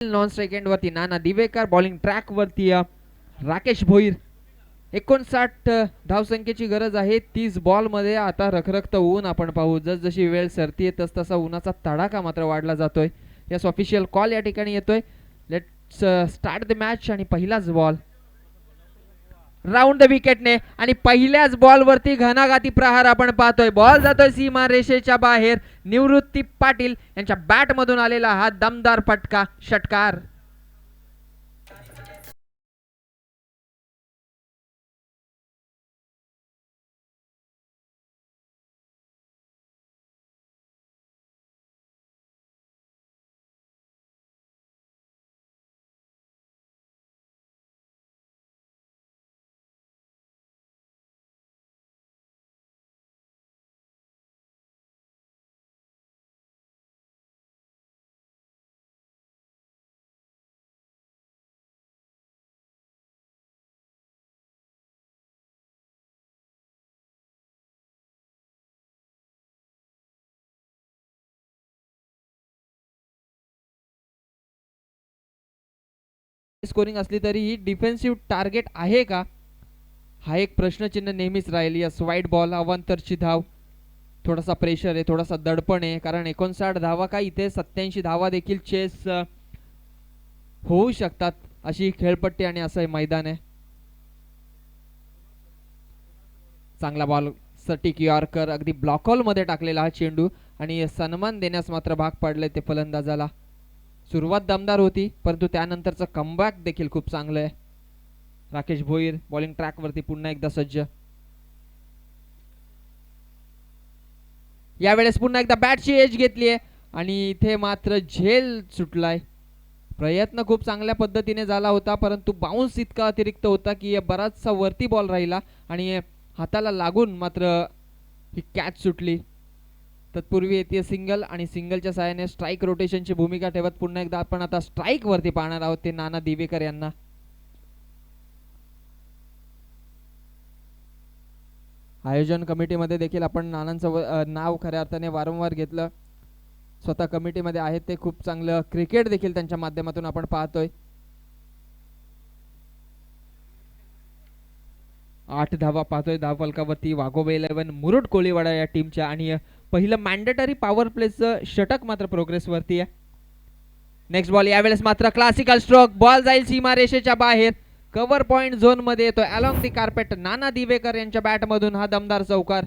Non strike end वरती नाना Diwekar, bowling track वरती राकेश भोईर. 59 धावसंख्येची गरज आहे 30 बॉल मध्ये. आता रखरखत ऊन आपण पाहू, जसजशी वेळ सरती तस तसा उन्हाचा तडाखा मात्र वाढला जातोय. यस, ऑफिशियल कॉल या ठिकाणी येतोय. Let's start the match. आणि पहिलाच बॉल राऊंड द विकेटने आणि पहिल्याच बॉल वरती घणाघाती प्रहार आपण पाहतोय. बॉल जातोय सीमा रेषेच्या बाहेर. निवृत्ती पाटील यांच्या बॅट मधून आलेला हा दमदार फटका, षटकार. स्कोरिंग असली तरी ही डिफेन्सिव्ह टार्गेट आहे का, हा एक प्रश्नचिन्ह नेहमीच राहील. यस, वाईट बॉल, अवांतरची धाव. थोडासा प्रेशर आहे, थोडासा दडपण आहे, कारण 59 धावा का इथे 87 धावा देखील चेस होऊ शकतात. अशी खेळपट्टी आणि असं मैदान आहे. चांगला बॉल, सटीक यॉर्कर, अगदी ब्लॉक हॉल मध्ये टाकलेला हा चेंडू आणि सन्मान देण्यास मात्र भाग पडले ते फलंदाजाला. सुरुवात दमदार होती, परंतु त्यानंतरचं कमबॅक देखील खूप चांगलं आहे. राकेश भोईर बॉलिंग ट्रॅक वरती पुन्हा एकदा सज्ज. यावेळेस पुन्हा एकदा बॅटची एज घेतली आहे आणि इथे मात्र झेल सुटलाय. प्रयत्न खूप चांगल्या पद्धतीने झाला होता, परंतु बाउन्स इतका अतिरिक्त होता की बराचसा वरती बॉल राहिला आणि हाताला लागून मात्र ही कॅच सुटली. तत्पूर्वी येते सिंगल आणि सिंगलच्या सहाय्याने स्ट्राईक रोटेशनची भूमिका ठेवत पुन्हा एकदा आपण आता स्ट्राईक वरती पाहणार आहोत ते नाना दिवेकर यांना. आयोजन कमिटीमध्ये देखील आपण नानांचं नाव खऱ्या अर्थाने वारंवार घेतलं. स्वतः कमिटीमध्ये आहेत ते. खूप चांगलं क्रिकेट देखील त्यांच्या माध्यमातून आपण पाहतोय. 8 धावा पाहतोय धावफलकावरती वाघोबा 11 मुरुड कोळीवाडा या टीमच्या. आणि पहिलं मॅन्डेटरी पॉवर प्लेचं षटक मात्र प्रोग्रेस वरती आहे. नेक्स्ट बॉल, यावेळेस मात्र क्लासिकल स्ट्रोक. बॉल जाईल सीमा रेषेच्या बाहेर. कव्हर पॉइंट झोन मध्ये येतोय अलॉंग दी कार्पेट. नाना दिवेकर यांच्या बॅट मधून हा दमदार चौकार.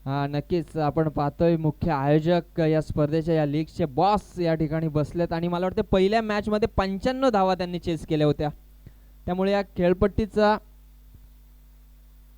हा, नक्कीच आपण पाहतोय मुख्य आयोजक या स्पर्धेच्या या लीगचे बॉस या ठिकाणी बसलेत आणि मला वाटतं पहिल्या मॅच मध्ये 95 धावा त्यांनी चेस केल्या होत्या. त्यामुळे या खेळपट्टीचा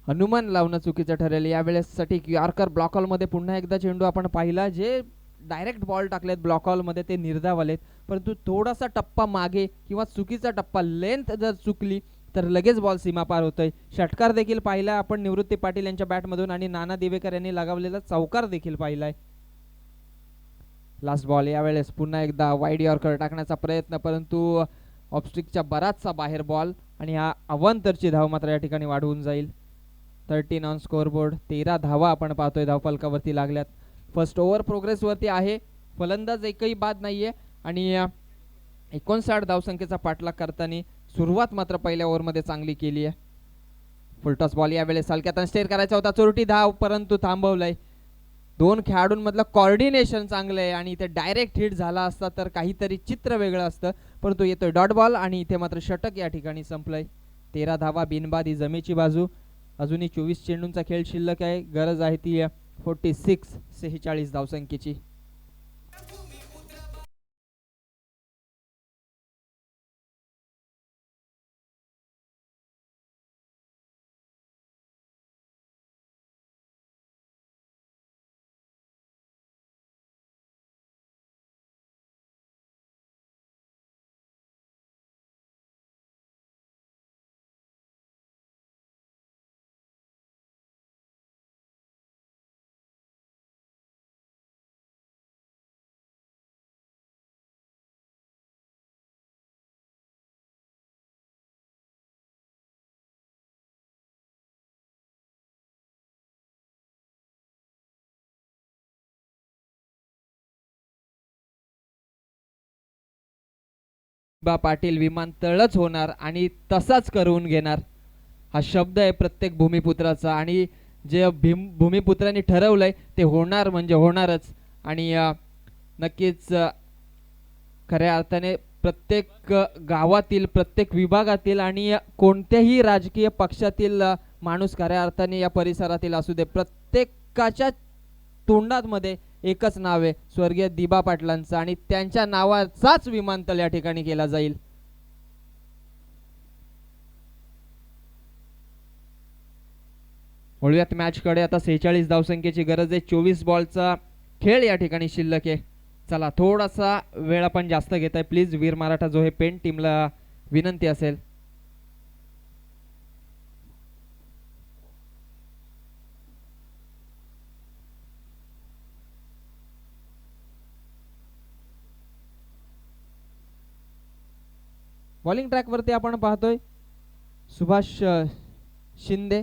अनुमान लावणं चुकीचं ठरेल. यावेळेस सटीक यॉर्कर ब्लॉक हॉल मध्ये पुन्हा एकदा चेंडू आपण पाहिला. जे डायरेक्ट बॉल टाकलेत ब्लॉक हॉल मध्ये ते निर्धाव आलेत, परंतु थोडासा टप्पा मागे किंवा चुकीचा टप्पा, लेंथ जर चुकली तर लगेच बॉल सीमापार होतोय. षटकार देखील पाहिला आपण निवृत्ती पाटील यांच्या बॅटमधून आणि नाना दिवेकर यांनी लगावलेला चौकार देखील पाहिलाय. लास्ट बॉल, यावेळेस पुन्हा एकदा वाईड यॉर्कर टाकण्याचा प्रयत्न, परंतु ऑफस्टिकच्या बराचसा बाहेर बॉल आणि हा अवांतरची धाव मात्र या ठिकाणी वाढवून जाईल. 13 ऑन स्कोअरबोर्ड. 13 धावा आपण पाहतोय धावफलकावरती लागल्यात. फर्स्ट ओव्हर प्रोग्रेस वरती आहे. फलंदाज एकही बाद नाहीये आणि 59 धावसंख्येचा पाठलाग करताना सुरुवात मात्र पहिल्या ओव्हरमध्ये चांगली केली आहे. फुलटॉस बॉल, यावेळेस हलक्यात स्टेअर करायचा होता, चोरटी धाव, परंतु थांबवलंय. दोन खेळाडूंमधलं कॉर्डिनेशन चांगलं आहे आणि इथे डायरेक्ट हिट झाला असता तर काहीतरी चित्र वेगळं असतं, परंतु येतोय डॉट बॉल आणि इथे मात्र षटक या ठिकाणी संपलंय. 13 धावा बिनबाद ही जमेची बाजू. अजूनही 24 चेंडूंचा खेळ शिल्लक आहे. गरज आहे ती 46 धावसंख्येची. पाटील विमानतळच होणार आणि तसाच करून घेणार हा शब्द आहे प्रत्येक भूमिपुत्राचा आणि जे भूमिपुत्रांनी ठरवलंय ते होणार म्हणजे होणारच आणि नक्कीच खऱ्या अर्थाने प्रत्येक गावातील प्रत्येक विभागातील आणि कोणत्याही राजकीय पक्षातील माणूस खऱ्या अर्थाने या परिसरातील असू दे प्रत्येकाच्या तोंडात मध्ये एकच नाव आहे स्वर्गीय दिबा पाटलांचं आणि त्यांच्या नावाचाच विमानतळ या ठिकाणी केला जाईल. वळूयात मॅच कडे. आता 46 धावसंख्येची गरज आहे. 24 बॉलचा खेळ या ठिकाणी शिल्लक आहे. चला थोडासा वेळ आपण जास्त घेत आहे प्लीज. वीर मराठा जो हे पेन टीमला विनंती असेल. बॉलिंग ट्रॅक वरती आपण पाहतोय सुभाष शिंदे.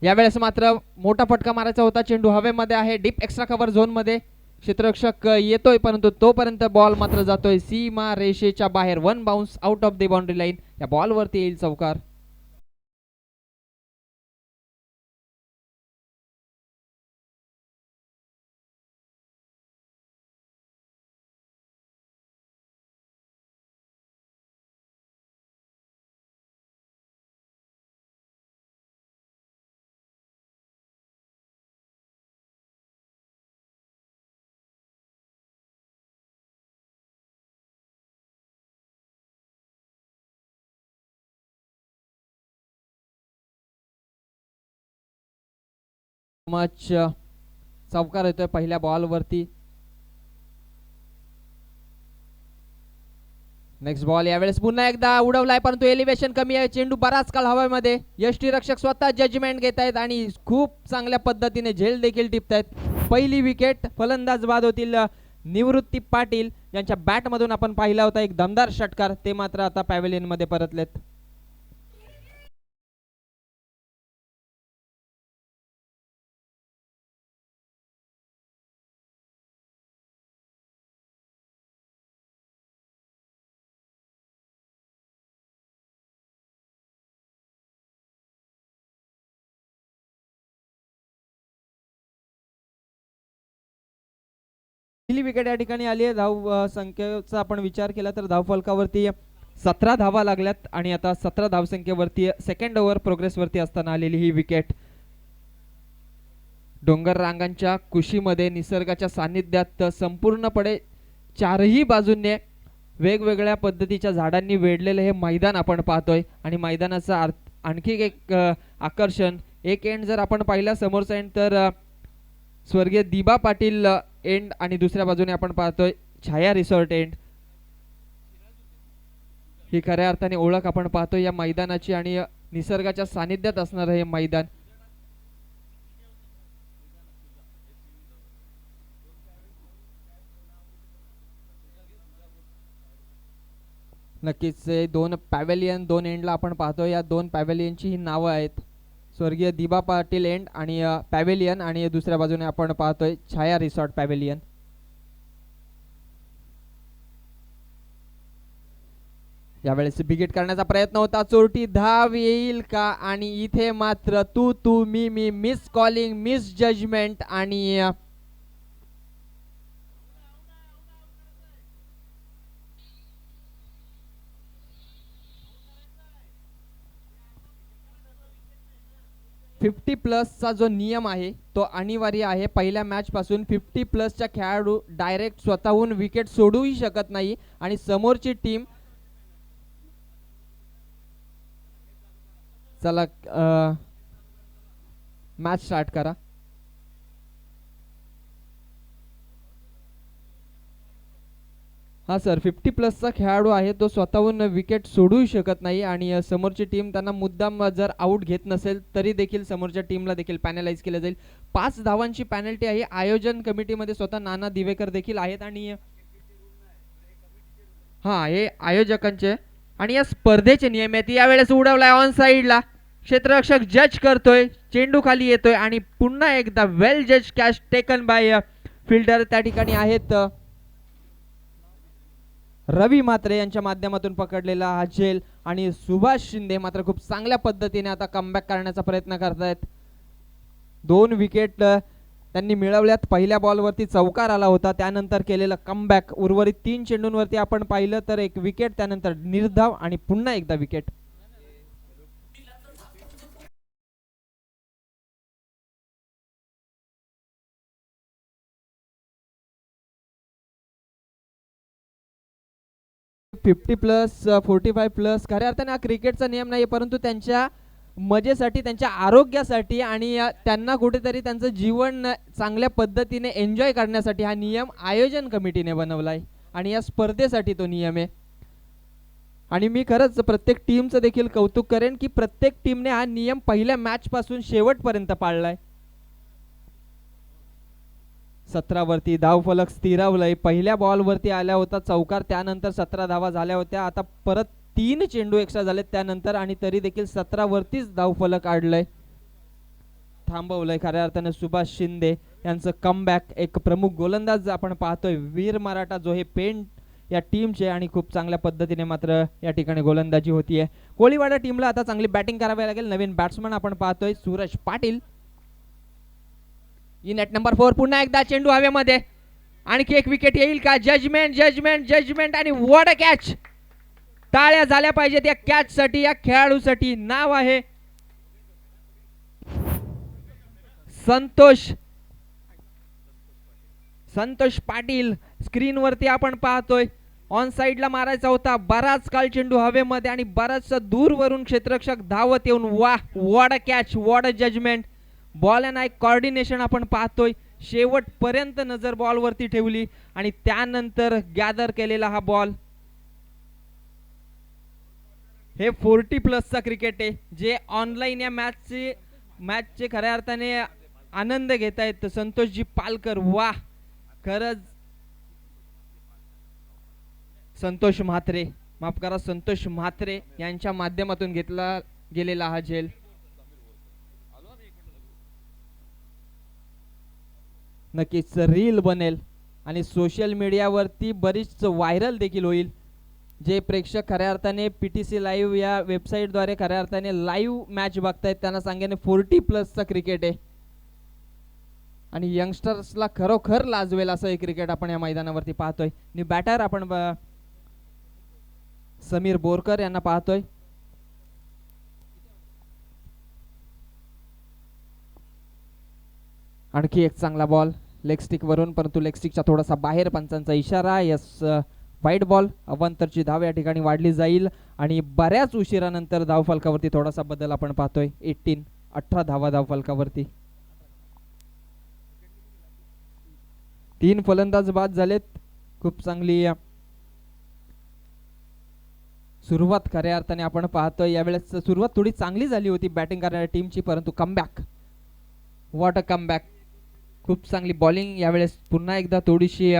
यावेळेस मात्र मोठा फटका मारायचा होता. चेंडू हवेमध्ये आहे. डीप एक्स्ट्रा कव्हर झोन मध्ये क्षेत्ररक्षक येतोय परंतु तोपर्यंत बॉल मात्र जातोय सीमा रेषेच्या बाहेर. One bounce out of the boundary line. या बॉल वरती येईल चौकार. मच चौकार येतोय पहिल्या बॉल वरती. नेक्स्ट बॉल यावेळेस पुन्हा एकदा उडवलाय परंतु एलिव्हेशन कमी आहे. चेंडू बराच काळ हवेमध्ये. यष्टीरक्षक स्वतः जजमेंट घेत आहेत आणि खूप चांगल्या पद्धतीने झेल देखील टिपतायत. पहिली विकेट फलंदाज बाद होतील निवृत्ती पाटील यांच्या बॅट मधून आपण पाहिला होता एक दमदार षटकार. ते मात्र आता पॅव्हेलियन मध्ये परतलेत. पहिली विकेट या ठिकाणी आली आहे. धाव संख्येचा आपण विचार केला तर धाव फलकावरती 17 धावा लागल्यात आणि आता 17 धावसंख्येवरती सेकंड ओव्हर प्रोग्रेस वरती असताना आलेली ही विकेट. डोंगर रांगांच्या कुशीमध्ये निसर्गाच्या सानिध्यात संपूर्णपणे चारही बाजूने वेगवेगळ्या पद्धतीच्या झाडांनी वेढलेले हे मैदान आपण पाहतोय आणि मैदानाचा आणखी एक आकर्षण एक एंड जर आपण पाहिला समोरचा एंड तर स्वर्गीय दिबा पाटील एंड आणि दुसऱ्या बाजूने आपण पाहतोय छाया रिसॉर्ट एंड. ही खऱ्या अर्थाने ओळख आपण पाहतोय या मैदानाची आणि निसर्गाच्या सानिध्यात असणार हे मैदान. नक्कीच दोन पॅव्हेलियन दोन एंडला आपण पाहतोय. या दोन पॅव्हेलियनची ही नावं आहेत स्वर्गीय दिबा पाटील एंड आणि पॅव्हेलियन आणि दुसऱ्या बाजूने आपण पाहतोय छाया रिसॉर्ट पॅव्हेलियन. यावेळेस बिगिट करण्याचा प्रयत्न होता. चोरटी धाव येईल का आणि इथे मात्र तू मी मिस कॉलिंग मिस जजमेंट आणि 50 प्लसचा जो नियम आहे तो अनिवार्य आहे. पहिल्या मॅच पासून 50 प्लसचा खेळाडू डायरेक्ट स्वतःहून विकेट सोडूही शकत नाही आणि समोरची टीम चला मॅच स्टार्ट करा. हा सर 50 प्लसचा खेळाडू आहे तो स्वतःहून विकेट सोडू शकत नाही आणि समोरची टीम त्यांना मुद्दाम जर आउट घेत नसेल तरी देखील समोरच्या टीमला देखील पॅनलाइज केलं जाईल. 5 धावांची पॅनल्टी आहे. आयोजन कमिटीमध्ये स्वतः नाना दिवेकर देखील आहेत आणि हा हे आयोजकांचे आणि या स्पर्धेचे नियम आहेत. यावेळेस उडवलाय ऑन साइडला क्षेत्ररक्षक जज करतोय, चेंडू खाली येतोय आणि पुन्हा एकदा वेल जज कॅच टेकन बाय फिल्डर त्या ठिकाणी आहेत रवी म्हात्रे यांच्या माध्यमातून पकडलेला हा झेल आणि सुभाष शिंदे मात्र खूप चांगल्या पद्धतीने आता कमबॅक करण्याचा प्रयत्न करतायत. 2 विकेट त्यांनी मिळवल्यात. पहिल्या बॉलवरती चौकार आला होता, त्यानंतर केलेलं कमबॅक. उर्वरित 3 चेंडूंवरती आपण पाहिलं तर 1 विकेट, त्यानंतर निर्धाव आणि पुन्हा एकदा विकेट. +50 45+ खऱ्या अर्थाने हा क्रिकेटचा नियम नाही, परंतु त्यांच्या मजेसाठी, त्यांच्या आरोग्यासाठी आणि त्यांना कुठेतरी त्यांचं जीवन चांगल्या पद्धतीने एन्जॉय करण्यासाठी हा नियम आयोजन कमिटीने बनवलाय आणि या स्पर्धेसाठी तो नियम आहे. आणि मी खरंच प्रत्येक टीमचं देखील कौतुक करेन की प्रत्येक टीमने हा नियम पहिल्या मॅच पासून शेवटपर्यंत पाळलाय. 17 वरती धावफलक स्थिरावलंय. पहिल्या बॉलवरती आल्या होता चौकार, त्यानंतर 17 धावा झाल्या होत्या. आता परत 3 चेंडू एक्स्ट्रा झालेत त्यानंतर आणि तरी देखील 17 वरतीच धावफलक आडलंय. थांबवलंय खऱ्या अर्थाने सुभाष शिंदे यांचं कमबॅक. एक प्रमुख गोलंदाज आपण पाहतोय वीर मराठा जो हे पेंट या टीमचे आणि खूप चांगल्या पद्धतीने मात्र या ठिकाणी गोलंदाजी होतीये. कोळीवाडा टीमला आता चांगली बॅटिंग करावी लागेल. नवीन बॅट्समन आपण पाहतोय Suraj Patil. In at number 4 पुन्हा एकदा चेंडू हवेमध्ये. आणखी एक विकेट येईल का? जजमेंट जजमेंट जजमेंट आणि व्हॉट अ कॅच. टाळ्या झाल्या पाहिजेत या कॅच साठी, या खेळाडूसाठी. नाव आहे संतोष पाटील. स्क्रीनवरती आपण पाहतोय ऑन साइडला मारायचा होता. बराच काळ चेंडू हवेमध्ये आणि बराचसा दूरवरून क्षेत्ररक्षक धावत येऊन वा what a catch, what a judgement. Ball and eye coordination आपण पाहतोय. शेवटपर्यंत नजर बॉलवरती ठेवली आणि त्यानंतर गॅदर केलेला हा बॉल. हे 40+ क्रिकेट आहे जे ऑनलाईन या मॅचचे खऱ्या अर्थाने आनंद घेत आहेत संतोषजी पालकर. वा खरंच संतोष म्हात्रे, माफ करा संतोष म्हात्रे यांच्या माध्यमातून घेतला गेलेला हा झेल. नक्कीच रील बनेल आणि सोशल मीडियावरती बरीच व्हायरल देखील होईल. जे प्रेक्षक खऱ्या अर्थाने पीटीसी लाईव्ह या वेबसाईटद्वारे खऱ्या अर्थाने लाईव्ह मॅच बघतायत त्यांना सांगेन 40+ क्रिकेट आहे आणि यंगस्टर्सला खरोखर लाजवेल असं हे क्रिकेट आपण या मैदानावरती पाहतोय. आणि बॅटर आपण समीर बोरकर यांना पाहतोय. आणखी एक चांगला बॉल लेग स्टिक वरून, परंतु लेग स्टिकच्या थोडासा बाहेर. पंचांचा इशारा. यस वाईट बॉल. अवंतरची धाव या ठिकाणी वाढली जाईल आणि बऱ्याच उशिरानंतर धावफलकावरती थोडासा बदल आपण पाहतोय. 18 धावा धावफलकावरती. 3 फलंदाज बाद झालेत. खूप चांगली सुरुवात खऱ्या अर्थाने आपण पाहतोय. यावेळेस सुरुवात थोडी चांगली झाली होती बॅटिंग करणाऱ्या टीमची, परंतु कमबॅक, व्हॉट अ कमबॅक. खूप चांगली बॉलिंग यावेळेस. पुन्हा एकदा थोडीशी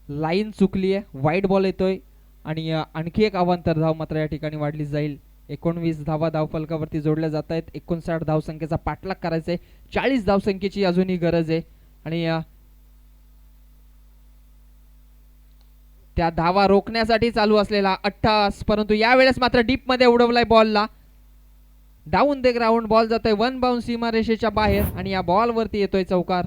लाईन चुकली आहे. वाईट बॉल येतोय आणि आणखी एक अवांतर धाव मात्र या ठिकाणी वाढली जाईल. 19 धावा धावफलकावरती जोडल्या जात आहेत. 59 धावसंख्येचा पाठलाग करायचा आहे. 40 धावसंख्येची अजूनही गरज आहे आणि त्या धावा रोखण्यासाठी चालू असलेला अट्टहास, परंतु यावेळेस मात्र डीप मध्ये उडवलाय बॉलला. डाऊन द ग्राउंड बॉल जातोय 1 बाउंस सीमारेषेच्या बाहेर आणि या बॉल वरती येतोय चौकार.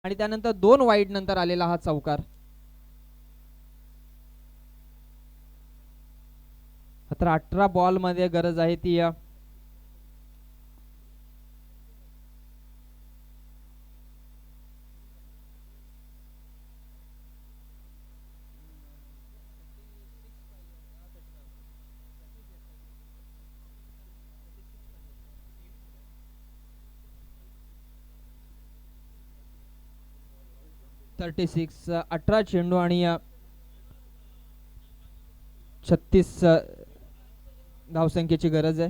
आणि त्यानंतर 2 वाईड नंतर आलेला हा चौकार. मात्र 18 बॉल मध्ये गरज आहे ती 36 18 चेंडू आणि 36 धावसंख्येची गरज आहे.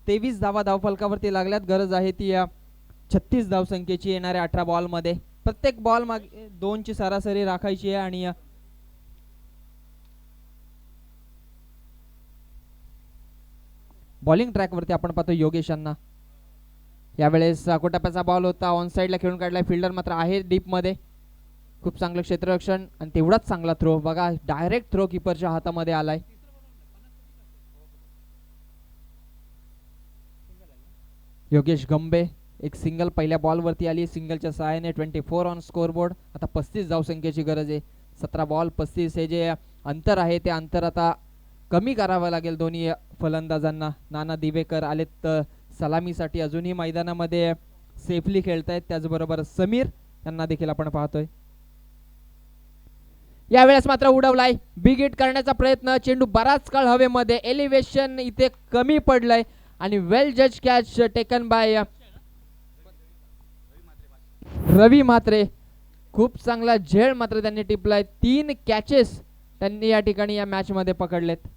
तेवीस धावा धावफलकावरती लागल्यात. गरज आहे ती 36 धावसंख्येची येणाऱ्या 18 बॉल मध्ये. प्रत्येक बॉल मागे 2 ची सरासरी राखायची आहे आणि बॉलिंग ट्रॅक वरती आपण पाहतो योगेश यांना. यावेळेस कोटाप्याचा बॉल होता, ऑन साइडला खेळून काढलाय. फिल्डर मात्र आहे डीप मध्ये. खूप चांगलं क्षेत्ररक्षण आणि तेवढाच चांगला थ्रो. बघा डायरेक्ट थ्रो कीपरच्या हातामध्ये आलाय. योगेश गंबे एक सिंगल पहिल्या बॉल वरती आली. सिंगलच्या सहाय्याने 24 ऑन स्कोरबोर्ड. आता 35 धावसंख्येची गरज आहे. 17 बॉल 35 हे जे अंतर आहे ते अंतर आता कमी करावं लागेल दोन्ही फलंदाजांना. नाना दिवेकर आलेत सलामीसाठी, अजूनही मैदानामध्ये सेफली खेळतायत. त्याचबरोबर समीर यांना देखील आपण पाहतोय. यावेळेस मात्र उडवलाय. बिग हिट करण्याचा प्रयत्न. चेंडू बराच काळ हवेमध्ये. एलिव्हेशन इथे कमी पडलंय आणि वेल जज कॅच टेकन बाय रवी म्हात्रे. खूप चांगला झेल मात्र त्यांनी टिपलाय. 3 कॅचेस त्यांनी या ठिकाणी या मॅच मध्ये पकडलेत.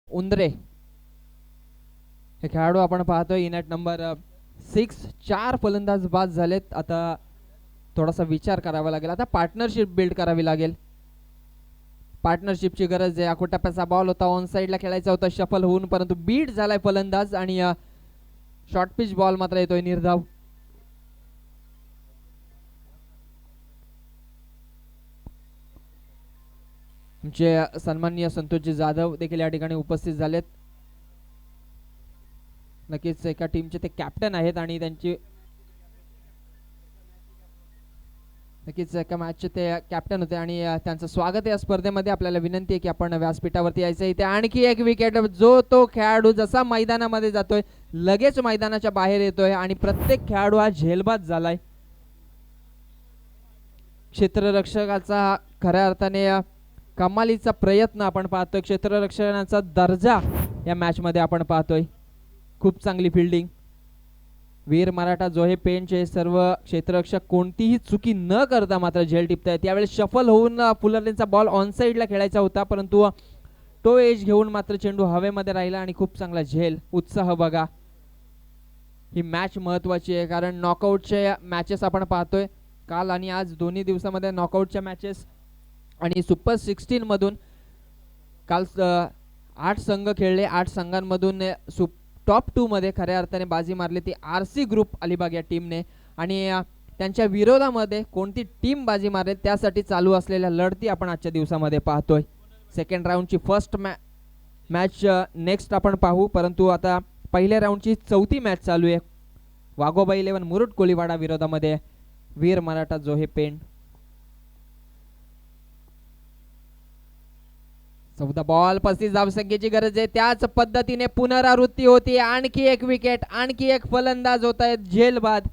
उंदरे हे खेळाडू आपण पाहतोय इनॅट नंबर 6. 4 फलंदाज बाद झालेत. आता थोडासा विचार करावा लागेल. आता पार्टनरशिप बिल्ड करावी लागेल. पार्टनरशिपची गरज आहे. आखोटप्प्याचा बॉल होता, ऑन साइडला खेळायचा होता शफल होऊन, परंतु बीट झालाय फलंदाज आणि शॉर्ट पिच बॉल मात्र येतोय निर्धाव. आमचे सन्माननीय संतोषजी जाधव देखील या ठिकाणी उपस्थित झालेत. नक्कीच एका टीमचे ते कॅप्टन आहेत आणि त्यांची नक्कीच एका मॅचचे ते कॅप्टन होते आणि त्यांचं स्वागत आहे या स्पर्धेमध्ये. आपल्याला विनंती आहे की आपण व्यासपीठावरती यायचं. इथे आणखी एक विकेट. जो तो खेळाडू जसा मैदानामध्ये जातोय लगेच मैदानाच्या बाहेर येतोय आणि प्रत्येक खेळाडू हा झेलबाद झालाय. क्षेत्ररक्षकाचा खऱ्या अर्थाने कमालीचा प्रयत्न आपण पाहतोय. क्षेत्ररक्षणाचा दर्जा या मॅच मध्ये आपण पाहतोय. खूप चांगली फिल्डिंग. वीर मराठा जोहे पेंच सर्व क्षेत्ररक्षक कोणतीही चुकी न करता मात्र झेल टिपतायत. यावेळेस शफल होऊन फुलरलेनचा बॉल ऑन साइडला खेळायचा होता, परंतु तो एज घेऊन मात्र चेंडू हवेमध्ये राहिला आणि खूप चांगला झेल. उत्साह बघा. ही मॅच महत्वाची आहे कारण नॉकआउटचे मॅचेस आपण पाहतोय काल आणि आज. दोन्ही दिवसामध्ये नॉकआउटच्या मॅचेस आणि सुपर 16 मधून काल 8 संघ खेळले. 8 संघांमधून टॉप 2 मध्ये खऱ्या अर्थाने बाजी मारली ती आरसी ग्रुप अलिबाग या टीमने. आणि त्यांच्या विरोधामध्ये कोणती टीम बाजी मारेल त्यासाठी चालू असलेल्या लढती आपण आजच्या दिवसामध्ये पाहतोय. सेकंड राऊंडची फर्स्ट मॅच नेक्स्ट आपण पाहू, परंतु आता पहिल्या राऊंडची 4थी मॅच चालू आहे. वाघोबा 11 मुरुड कोळीवाडा विरोधामध्ये वीर मराठा जोहे पेंड. 14 बॉल 35 धावसंख्येची गरज आहे. त्याच पद्धतीने पुनरावृत्ती होती. आणखी एक विकेट, आणखी एक फलंदाज होत आहेत झेलबाद.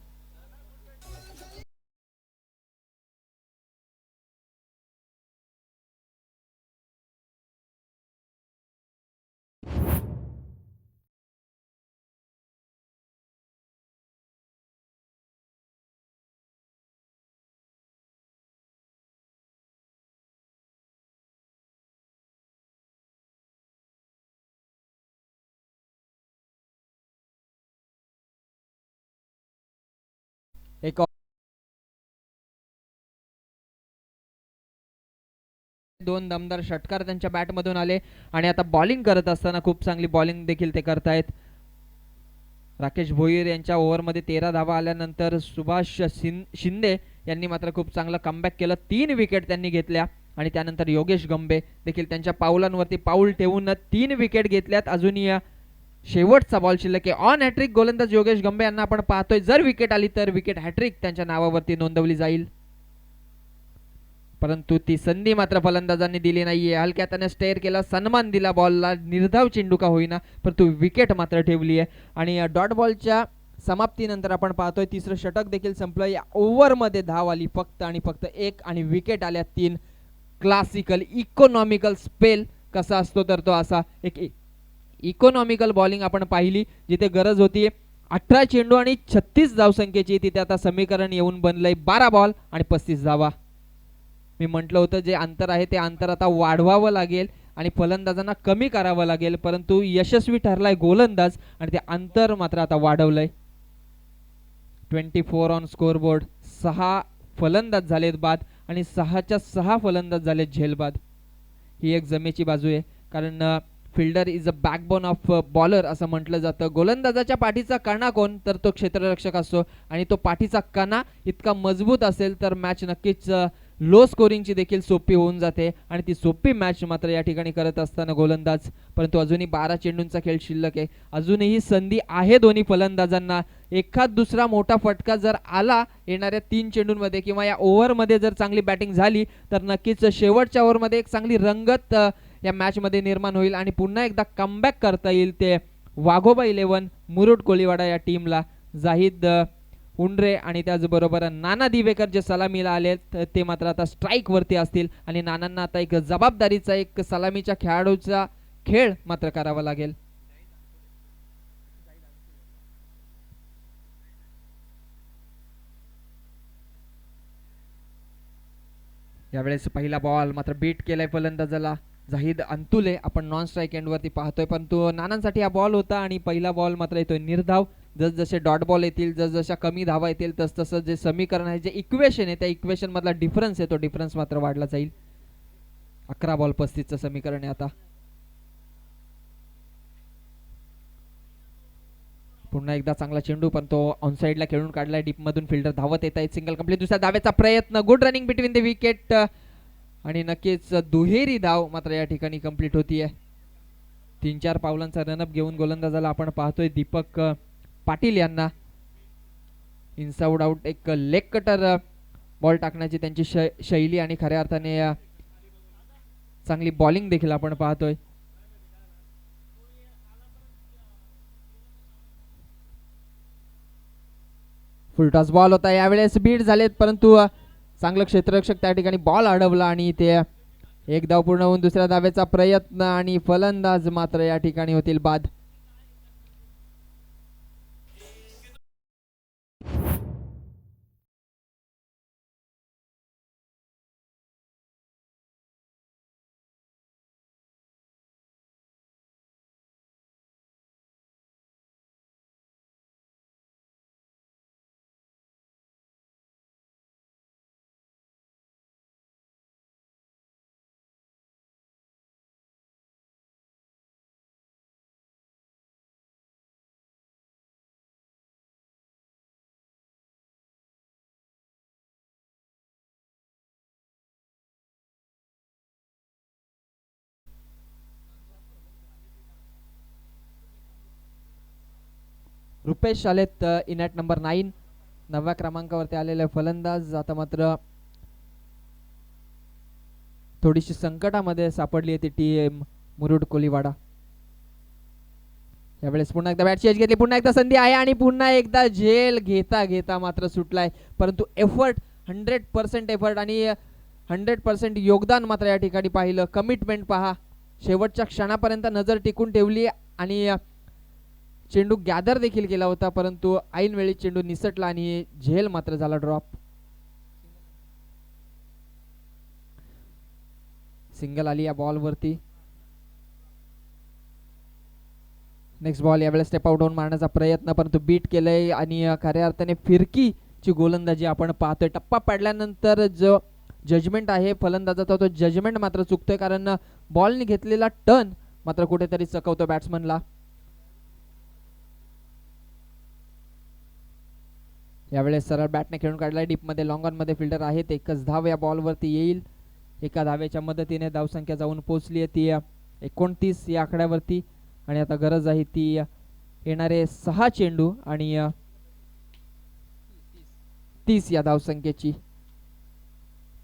एक दोन दमदार षटकार त्यांच्या बॅटमधून आले आणि आता बॉलिंग करत असताना खूप चांगली बॉलिंग देखील ते करतायत. राकेश भोईर यांच्या ओव्हरमध्ये 13 धावा आल्यानंतर सुभाष शिंदे यांनी मात्र खूप चांगला कमबॅक केलं. 3 विकेट त्यांनी घेतल्या आणि त्यानंतर योगेश गंबे देखील त्यांच्या पाऊलांवरती पाऊल ठेवून 3 विकेट घेतल्यात. अजूनही शेवटचा बॉल शिल्लक आहे. ऑन हॅट्रिक गोलंदाज योगेश गंबे यांना आपण पाहतोय. जर विकेट आली तर विकेट हॅट्रिक त्यांच्या नावावरती नोंदवली जाईल, परंतु ती संधी मात्र फलंदाजांनी दिली नाहीये. हलक्या त्याने स्टेअर केला, सन्मान दिला बॉलला, निर्धाव चेंडू का होईना परंतु विकेट मात्र ठेवली आहे. आणि डॉट बॉलच्या समाप्तीनंतर आपण पाहतोय तिसरं षटक देखील संपलं. या ओव्हरमध्ये धाव आली फक्त आणि फक्त 1 आणि विकेट आल्या 3. क्लासिकल इकॉनॉमिकल स्पेल कसा असतो तर तो असा एक इकॉनॉमिकल बॉलिंग आपण पाहिली, जिथे गरज होती 18 चेंडू आणि 36 धावसंख्येची, तिथे आता समीकरण येऊन बनलंय 12 बॉल आणि 35 धावा. मी म्हटलं होतं जे अंतर आहे ते अंतर आता वाढवावं लागेल आणि फलंदाजांना कमी करावं लागेल, परंतु यशस्वी ठरलाय गोलंदाज आणि ते अंतर मात्र आता वाढवलंय. 24 ऑन स्कोरबोर्ड. 6 फलंदाज झालेत बाद आणि 6च्या 6 फलंदाज झालेत झेलबाद. ही एक जमेची बाजू आहे, कारण fielder is a backbone of bowler असं म्हटलं जातं. गोलंदाजाच्या पाठीचा कणा कोण तर तो क्षेत्ररक्षक असतो आणि तो पाठीचा कणा इतका मजबूत असेल तर मॅच नक्कीच लो स्कोरिंगची देखील सोपी होऊन जाते आणि ती सोपी मॅच मात्र या ठिकाणी करत असताना गोलंदाज. परंतु अजूनही 12 चेंडूंचा खेळ शिल्लक आहे. अजूनही संधी आहे दोन्ही फलंदाजांना. एखाद दुसरा मोठा फटका जर आला येणाऱ्या 3 चेंडूंमध्ये किंवा या ओव्हरमध्ये जर चांगली बॅटिंग झाली तर नक्कीच शेवटच्या ओव्हरमध्ये एक चांगली रंगत या मॅचमध्ये निर्माण होईल आणि पुन्हा एकदा कमबॅक करता येईल ते वाघोबा 11 मुरुड कोळीवाडा या टीमला. जाहीद उंडरे आणि त्याचबरोबर नाना दिवेकर जे सलामीला आले ते मात्र आता स्ट्राईक वरती असतील आणि नानांना आता एक जबाबदारीचा एक सलामीच्या खेळाडूचा खेळ मात्र करावा लागेल. यावेळेस पहिला बॉल मात्र बीट केलाय फलंदाजाला जाहीद अंतुले. आपण नॉन स्ट्राईक एंड वरती पाहतोय, परंतु नानांसाठी हा बॉल होता आणि पहिला बॉल मात्र येतोय निर्धाव. जसजसे डॉट बॉल येतील, जसजशा कमी धावा येतील, तसतसं जे समीकरण आहे, जे इक्वेशन आहे, त्या इक्वेशन मधला डिफरन्स आहे तो डिफरन्स मात्र वाढला जाईल. 11 बॉल 35चं समीकरण आहे आता. पुन्हा एकदा चांगला चेंडू पण तो ऑन साइडला खेळून काढलाय. डीप मधून फिल्डर धावत येत आहेत. Single complete. दुसऱ्या धावेचा प्रयत्न. Good running between the wicket आणि नक्कीच दुहेरी धाव मात्र या ठिकाणी कंप्लीट होतीये. 3-4 पावलांचा रनअप घेऊन गोलंदाजाला आपण पाहतोय दीपक पाटील यांना. इनसाउट आउट एक लेग कटर बॉल टाकण्याची त्यांची शैली आणि खऱ्या अर्थाने चांगली बॉलिंग देखील आपण पाहतोय. फुलटॉस बॉल होता. यावेळेस बीट झालेत, परंतु चांगलं क्षेत्ररक्षक त्या ठिकाणी बॉल अडवला आणि ते एक धाव पूर्ण होऊन दुसऱ्या धावेचा प्रयत्न आणि फलंदाज मात्र या ठिकाणी होतील बाद. रुपेश आलेत इन ॲट नंबर 9. 9व्या क्रमांकावरती आलेले फलंदाज. आता मात्र थोडीशी संकटामध्ये सापडली आहे ती टीम मुरुड कोलीवाडा. यावेळेस पुन्हा एकदा बॅटची एज घेतली, पुन्हा एकदा संधी आहे आणि पुन्हा एकदा झेल घेता घेता मात्र सुटलाय. परंतु एफर्ट 100% एफर्ट आणि 100% योगदान मात्र या ठिकाणी पाहिलं. कमिटमेंट पहा, शेवटच्या क्षणापर्यंत नजर टिकून ठेवली आणि चेंडू गॅदर देखील केला होता, परंतु ऐन वेळी चेंडू निसटला आणि झेल मात्र झाला ड्रॉप. सिंगल आली या बॉल वरती. नेक्स्ट बॉल यावेळेस स्टेप आउट होऊन मारण्याचा प्रयत्न, परंतु बीट केलंय आणि खऱ्या अर्थाने फिरकीची गोलंदाजी आपण पाहतोय. टप्पा पडल्यानंतर जो जजमेंट आहे फलंदाजाचा तो जजमेंट मात्र चुकतोय, कारण बॉलने घेतलेला टर्न मात्र कुठेतरी चकवतो बॅट्समनला. यावेळेस सरळ बॅटने खेळून काढलाय डीप मध्ये. लॉंग ऑन मध्ये फिल्डर आहेत. एकच धाव या बॉल वरती येईल. एका धावेच्या मदतीने धावसंख्या जाऊन पोहोचली आहे ती 29 या आकड्यावरती आणि आता गरज आहे ती येणारे 6 चेंडू आणि 30 या धावसंख्येची.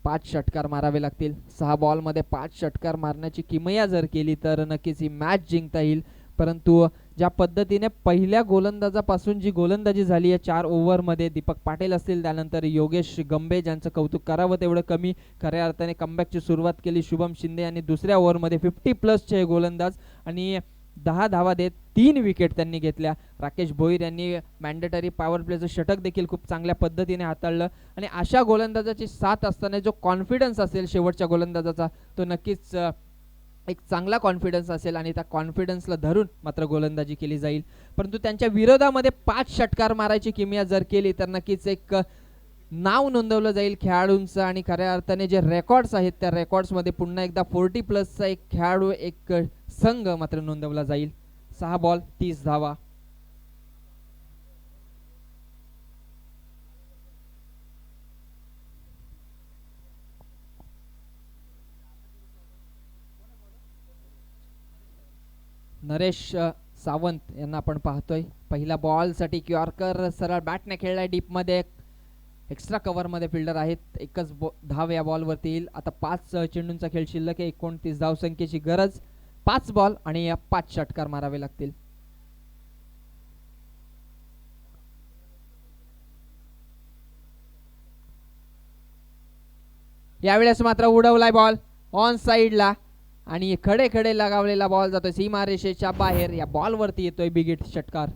5 षटकार मारावे लागतील. 6 बॉल मध्ये 5 षटकार मारण्याची किमया जर केली तर नक्कीच ही मॅच जिंकता येईल. परंतु ज्या पद्धतीने पहिल्या गोलंदाजापासून जी गोलंदाजी झाली आहे 4 ओव्हरमध्ये, दीपक पाटील असतील, त्यानंतर योगेश गंबे ज्यांचं कौतुक करावं तेवढं कमी, खऱ्या अर्थाने कमबॅकची सुरुवात केली शुभम शिंदे यांनी दुसऱ्या ओव्हरमध्ये 50+ गोलंदाज आणि 10 धावा देत 3 विकेट त्यांनी घेतल्या. राकेश भोईर यांनी मॅन्डेटरी पॉवर प्लेचं षटक देखील खूप चांगल्या पद्धतीने हाताळलं आणि अशा गोलंदाजाची साथ असताना जो कॉन्फिडन्स असेल शेवटच्या गोलंदाजाचा तो नक्कीच एक चांगला कॉन्फिडन्स असेल आणि त्या कॉन्फिडन्सला धरून मात्र गोलंदाजी केली जाईल. परंतु त्यांच्या विरोधामध्ये 5 षटकार मारायची किमया जर केली तर नक्कीच एक नाव नोंदवलं जाईल खेळाडूंचं आणि खऱ्या अर्थाने जे रेकॉर्ड्स आहेत त्या रेकॉर्ड्समध्ये पुन्हा एकदा 40+ एक खेळाडू एक संघ मात्र नोंदवला जाईल. 6 बॉल 30 धावा. नरेश सावंत यांना आपण पाहतोय. पहिला बॉल साठी क्यॉर्कर सरळ बॅटने खेळलाय डीप मध्ये. एक्स्ट्रा कव्हर मध्ये फिल्डर आहेत. एकच धाव या बॉल वरती येईल. आता 5 चेंडूंचा खेळ शिल्लक आहे. 29 धावसंख्येची गरज. 5 बॉल आणि 5 षटकार मारावे लागतील. यावेळेस मात्र उडवलाय बॉल ऑन साइडला आणि खडे खडे लगावलेला बॉल जातोय सीमारेषेच्या बाहेर. या बॉल वरती येतोय बिगिट षटकार.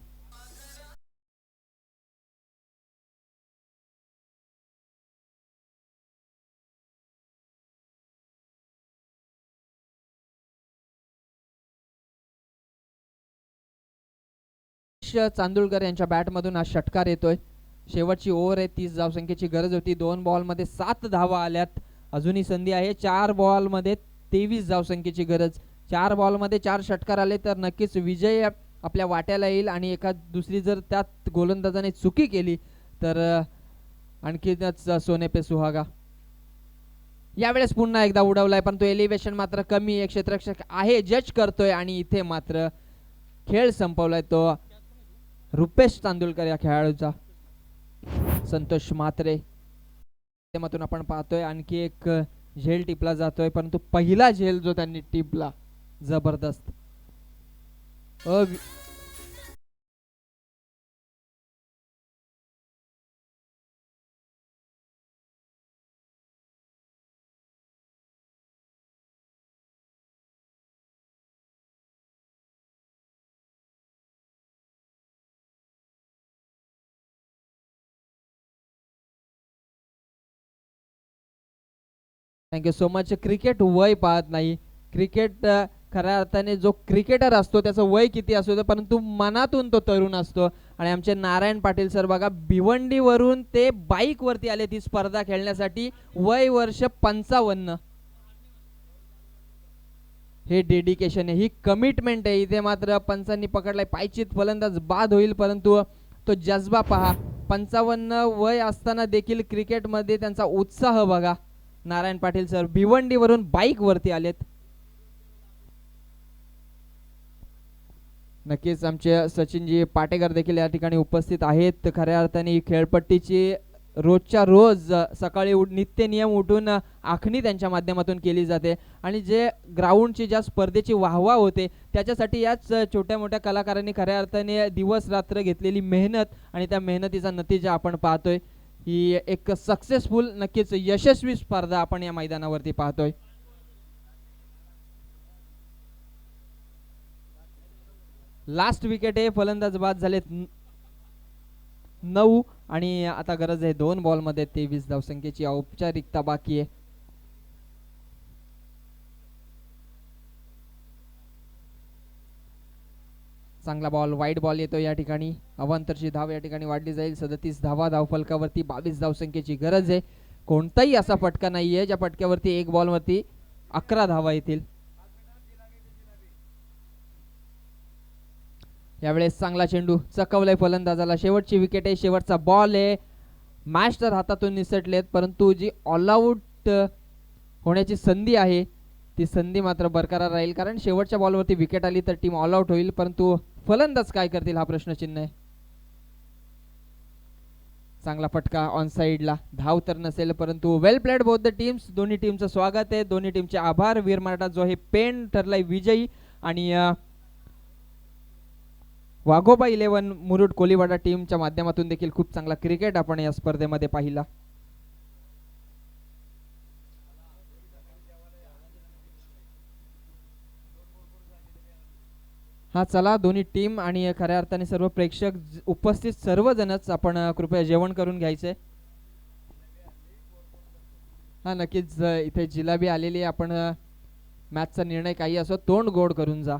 चांदुळकर यांच्या बॅटमधून हा षटकार येतोय. शेवटची ओव्हर आहे. 30 धावसंख्येची गरज होती. 2 बॉल मध्ये 7 धावा आल्यात. अजूनही संधी आहे. 4 बॉल मध्ये 23 धावसंख्येची गरज. 4 बॉल मध्ये 4 षटकार आले तर नक्कीच विजय आपल्या वाट्याला येईल आणि एका दुसरी जर त्यात गोलंदाजाने चुकी केली तर आणखीनच सोने पे सुहागा. यावेळेस पुन्हा एकदा उडवलाय पण तो एलिव्हेशन मात्र कमी. एक क्षेत्ररक्षक आहे जज करतोय आणि इथे मात्र खेळ संपवलाय तो रुपेश चांदुळकर या खेळाडूचा. संतोष म्हात्रे माध्यमातून आपण पाहतोय आणखी एक झेल टिपला जातोय, परंतु पहिला झेल जो त्यांनी टिपला जबरदस्त. Thank you so much. क्रिकेट वय पाहत नाही. क्रिकेट खऱ्या अर्थाने जो क्रिकेटर असतो त्याचं वय किती असू दे परंतु मनातून तो तरुण असतो. आणि आमचे नारायण पाटील सर बघा भिवंडीवरून ते बाईक वरती आले ती स्पर्धा खेळण्यासाठी. वय वर्ष 55. हे डेडिकेशन आहे, ही कमिटमेंट आहे. इथे मात्र पंचांनी पकडलाय पायचीत फलंदाज बाद होईल परंतु तो जज्बा पहा. 55 वय असताना देखील क्रिकेटमध्ये त्यांचा उत्साह बघा. नारायण पाटील सर भिवंडीवरून बाईक वरती आलेत. नक्कीच आमचे सचिनजी पाटेकर देखील या ठिकाणी उपस्थित आहेत. खऱ्या अर्थाने ही खेळपट्टीची रोजच्या रोज सकाळी नित्य नियम उठून आखणी त्यांच्या माध्यमातून केली जाते आणि जे ग्राउंडची ज्या स्पर्धेची वाहवा होते त्याच्यासाठी याच छोट्या मोठ्या कलाकारांनी खऱ्या अर्थाने दिवस रात्र घेतलेली मेहनत आणि त्या मेहनतीचा नतीजा आपण पाहतोय. ही एक सक्सेसफुल नक्कीच यशस्वी स्पर्धा आपण या मैदानावरती पाहतोय. लास्ट विकेट आहे, फलंदाज बाद झालेत 9 आणि आता गरज आहे 2 बॉलमध्ये 23 धावसंख्येची औपचारिकता बाकी आहे. चांगला बॉल, वाईड बॉल येतो या ठिकाणी. अवांतरची धाव या ठिकाणी वाढली जाईल. 37 धावा धावफलकावरती 22 धावसंख्येची गरज आहे. कोणताही असा फटका नाहीये ज्या फटक्यावरती एक बॉलवरती 11 धावा येतील. यावेळेस चांगला चेंडू चकवलाय फलंदाजाला. शेवटची विकेट आहे, शेवटचा बॉल आहे. मॅच तर हातातून निसटलेत परंतु जी ऑल आउट होण्याची संधी आहे ती संधी मात्र बरकरार राहील, कारण शेवटच्या बॉलवरती विकेट आली तर टीम ऑल आउट होईल, परंतु फलंदाज काय करतील हा प्रश्नचिन्ह आहे. चांगला फटका ऑन साइडला, धाव तर नसेल परंतु वेल प्लेड बोथ द टीम्स. दोन्ही टीमचं स्वागत आहे, दोन्ही टीमचे आभार. वीर मराठा जो हे पेन ठरलाय विजयी आणि वाघोबा 11 मुरुड कोलीवाडा टीमच्या माध्यमातून देखील खूप चांगला क्रिकेट आपण या स्पर्धेमध्ये पाहिला. हा चला, दोन्ही टीम आणि खऱ्या अर्थाने सर्व प्रेक्षक उपस्थित सर्वजणच आपण कृपया जेवण करून घ्यायचे. हा नक्कीच, इथे जिलाबी आलेली आहे. आपण मॅचचा निर्णय काही असो तोंड गोड करून जा.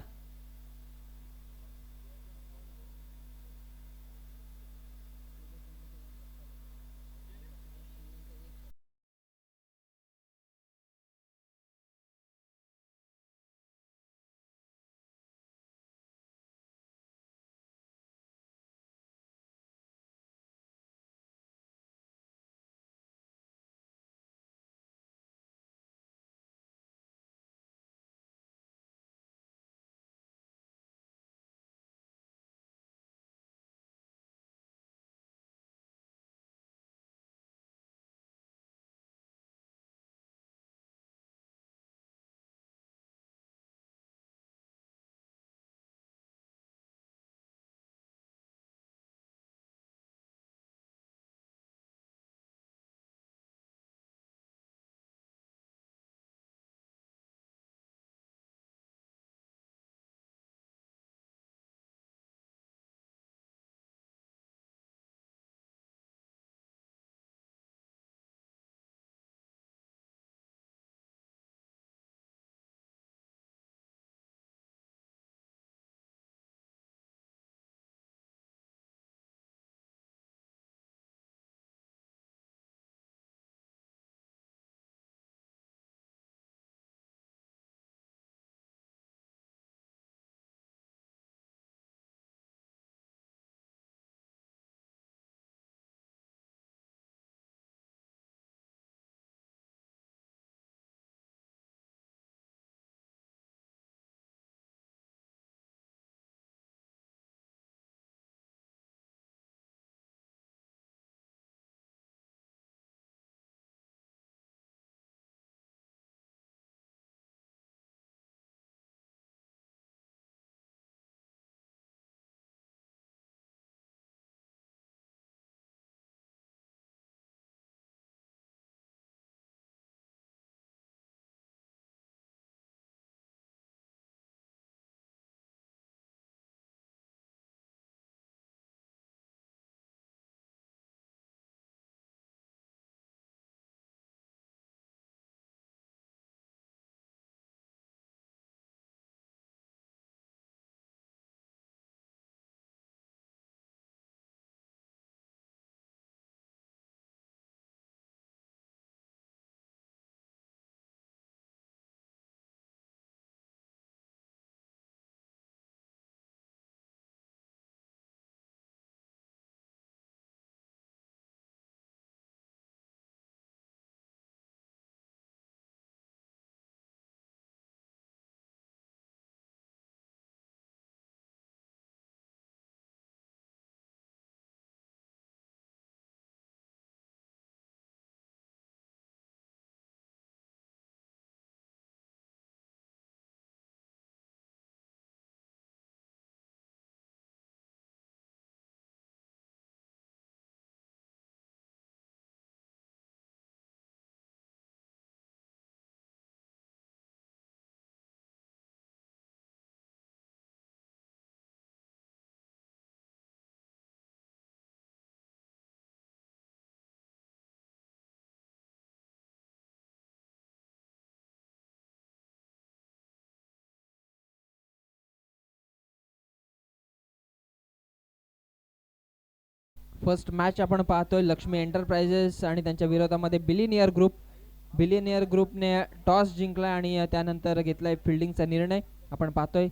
फर्स्ट मॅच आपण पाहतोय लक्ष्मी एंटरप्राइजेस आणि त्यांच्या विरोधामध्ये बिलिनियर ग्रुप. बिलिनियर ग्रुपने टॉस जिंकला आणि त्यानंतर घेतलाय फिल्डिंगचा निर्णय. आपण पाहतोय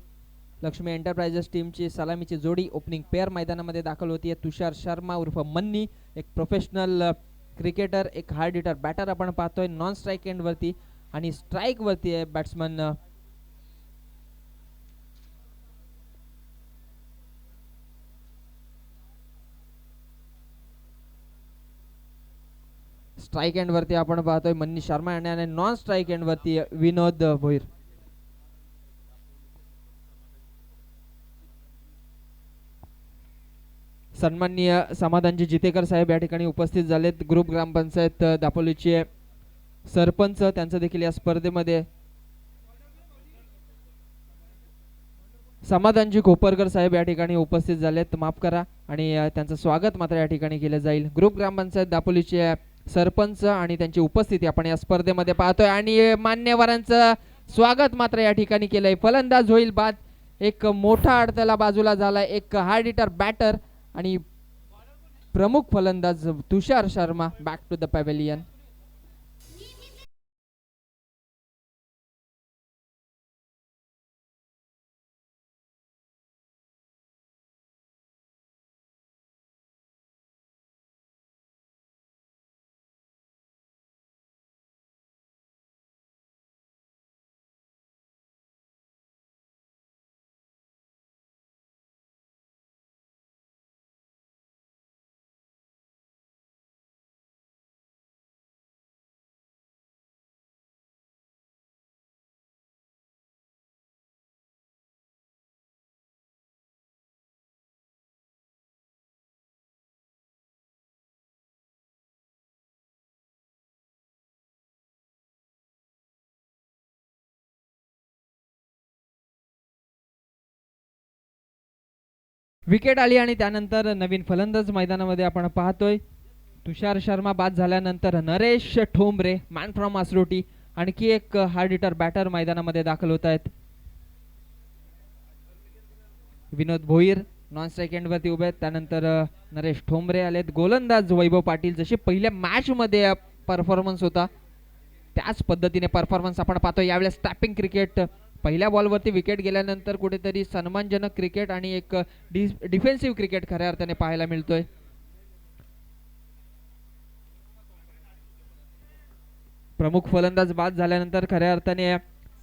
लक्ष्मी एंटरप्राइजेस टीमची सलामीची जोडी ओपनिंग पेअर मैदानामध्ये दाखल होती. तुषार शर्मा उर्फ मन्नी, एक प्रोफेशनल क्रिकेटर, एक हार्ड हिटर बॅटर आपण पाहतोय नॉन स्ट्राईक एंड वरती, आणि स्ट्राईक वरती आहे बॅट्समन स्ट्राईक एंड वरती आपण पाहतोय मन्नी शर्मा आणि नॉन स्ट्राईक एंड वरती विनोद भोईर. सन्माननीय समाधानजी जितेकर साहेब या ठिकाणी उपस्थित झालेत. ग्रुप ग्रामपंचायत दापोलीचे सरपंच, त्यांचं देखील या स्पर्धेमध्ये समाधानजी कोपरकर साहेब या ठिकाणी उपस्थित झालेत, माफ करा, आणि त्यांचं स्वागत मात्र या ठिकाणी केलं जाईल. ग्रुप ग्रामपंचायत दापोलीचे सरपंच आणि त्यांची उपस्थिती आपण या स्पर्धेमध्ये पाहतोय आणि मान्यवरांचं स्वागत मात्र या ठिकाणी केलंय. फलंदाज होईल बाद, एक मोठा अडथळा बाजूला झाला, एक हार्ड हिटर बॅटर आणि प्रमुख फलंदाज Tushar Sharma back to the pavilion. Wicket आली आणि त्यानंतर नवीन फलंदाज मैदानामध्ये आपण पाहतोय. तुषार शर्मा बाद झाल्यानंतर नरेश ठोंबरे मॅन फ्रॉम आसरोटी, आणखी एक हार्ड हिटर बॅटर मैदानामध्ये दाखल होत आहेत. विनोद भोईर नॉन स्ट्राईक एंड वरती उभे आहेत. त्यानंतर नरेश ठोंबरे आलेत. गोलंदाज वैभव पाटील, जसे पहिल्या मॅच मध्ये परफॉर्मन्स होता त्याच पद्धतीने परफॉर्मन्स आपण पाहतो यावेळेस. टॅपिंग क्रिकेट, पहिल्या बॉलवरती विकेट गेल्यानंतर कुठेतरी सन्मानजनक क्रिकेट आणि एक डिफेन्सिव्ह क्रिकेट खऱ्या अर्थाने पाहायला मिळतोय. प्रमुख फलंदाज बाद झाल्यानंतर खऱ्या अर्थाने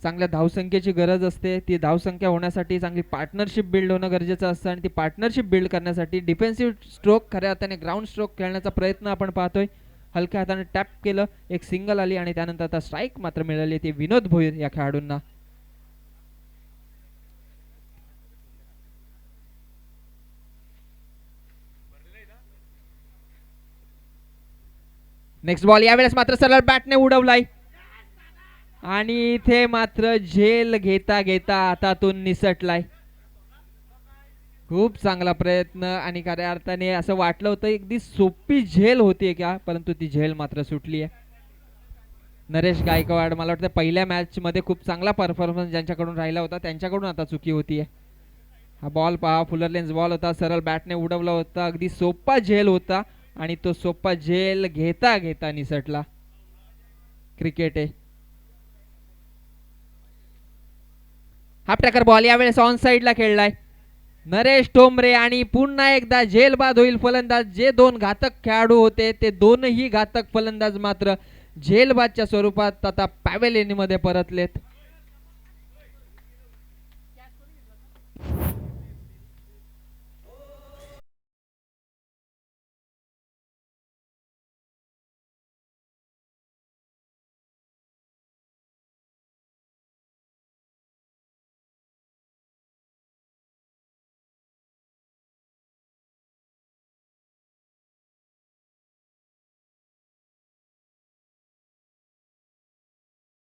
चांगल्या धावसंख्येची गरज असते. ती धावसंख्या होण्यासाठी चांगली पार्टनरशिप बिल्ड होणं गरजेचं असतं आणि ती पार्टनरशिप बिल्ड करण्यासाठी डिफेन्सिव्ह स्ट्रोक, खऱ्या अर्थाने ग्राउंड स्ट्रोक खेळण्याचा प्रयत्न आपण पाहतोय. हलक्या हाताने टॅप केलं, एक सिंगल आली आणि त्यानंतर आता स्ट्राईक मात्र मिळाली ती विनोद भोईर या खेळाडूंना. नेक्स्ट बॉल यावेळेस मात्र सरळ बॅटने उडवलाय आणि इथे मात्र झेल घेता घेता हातातून निसटलाय. खूप चांगला प्रयत्न आणि खऱ्या अर्थाने असं वाटलं होतं अगदी सोपी झेल होती का, परंतु ती झेल मात्र सुटली आहे. नरेश गायकवाड, मला वाटतं पहिल्या मॅच मध्ये खूप चांगला परफॉर्मन्स ज्यांच्याकडून राहिला होता त्यांच्याकडून आता चुकी होतीये. हा बॉल पहा, फुलर लेन्स बॉल होता, सरळ बॅटने उडवला होता, अगदी सोपा झेल होता आणि तो सोपा झेल घेता घेता निसटला. क्रिकेट आहे. हा प्रकार बॉल यावेळेस ऑन साइडला खेळलाय नरेश ठोंबरे आणि पुन्हा एकदा झेल बाद होईल फलंदाज. जे दोन घातक खेळाडू होते ते दोनही घातक फलंदाज मात्र झेलबादच्या स्वरूपात आता पॅव्हेलियन मध्ये परतलेत.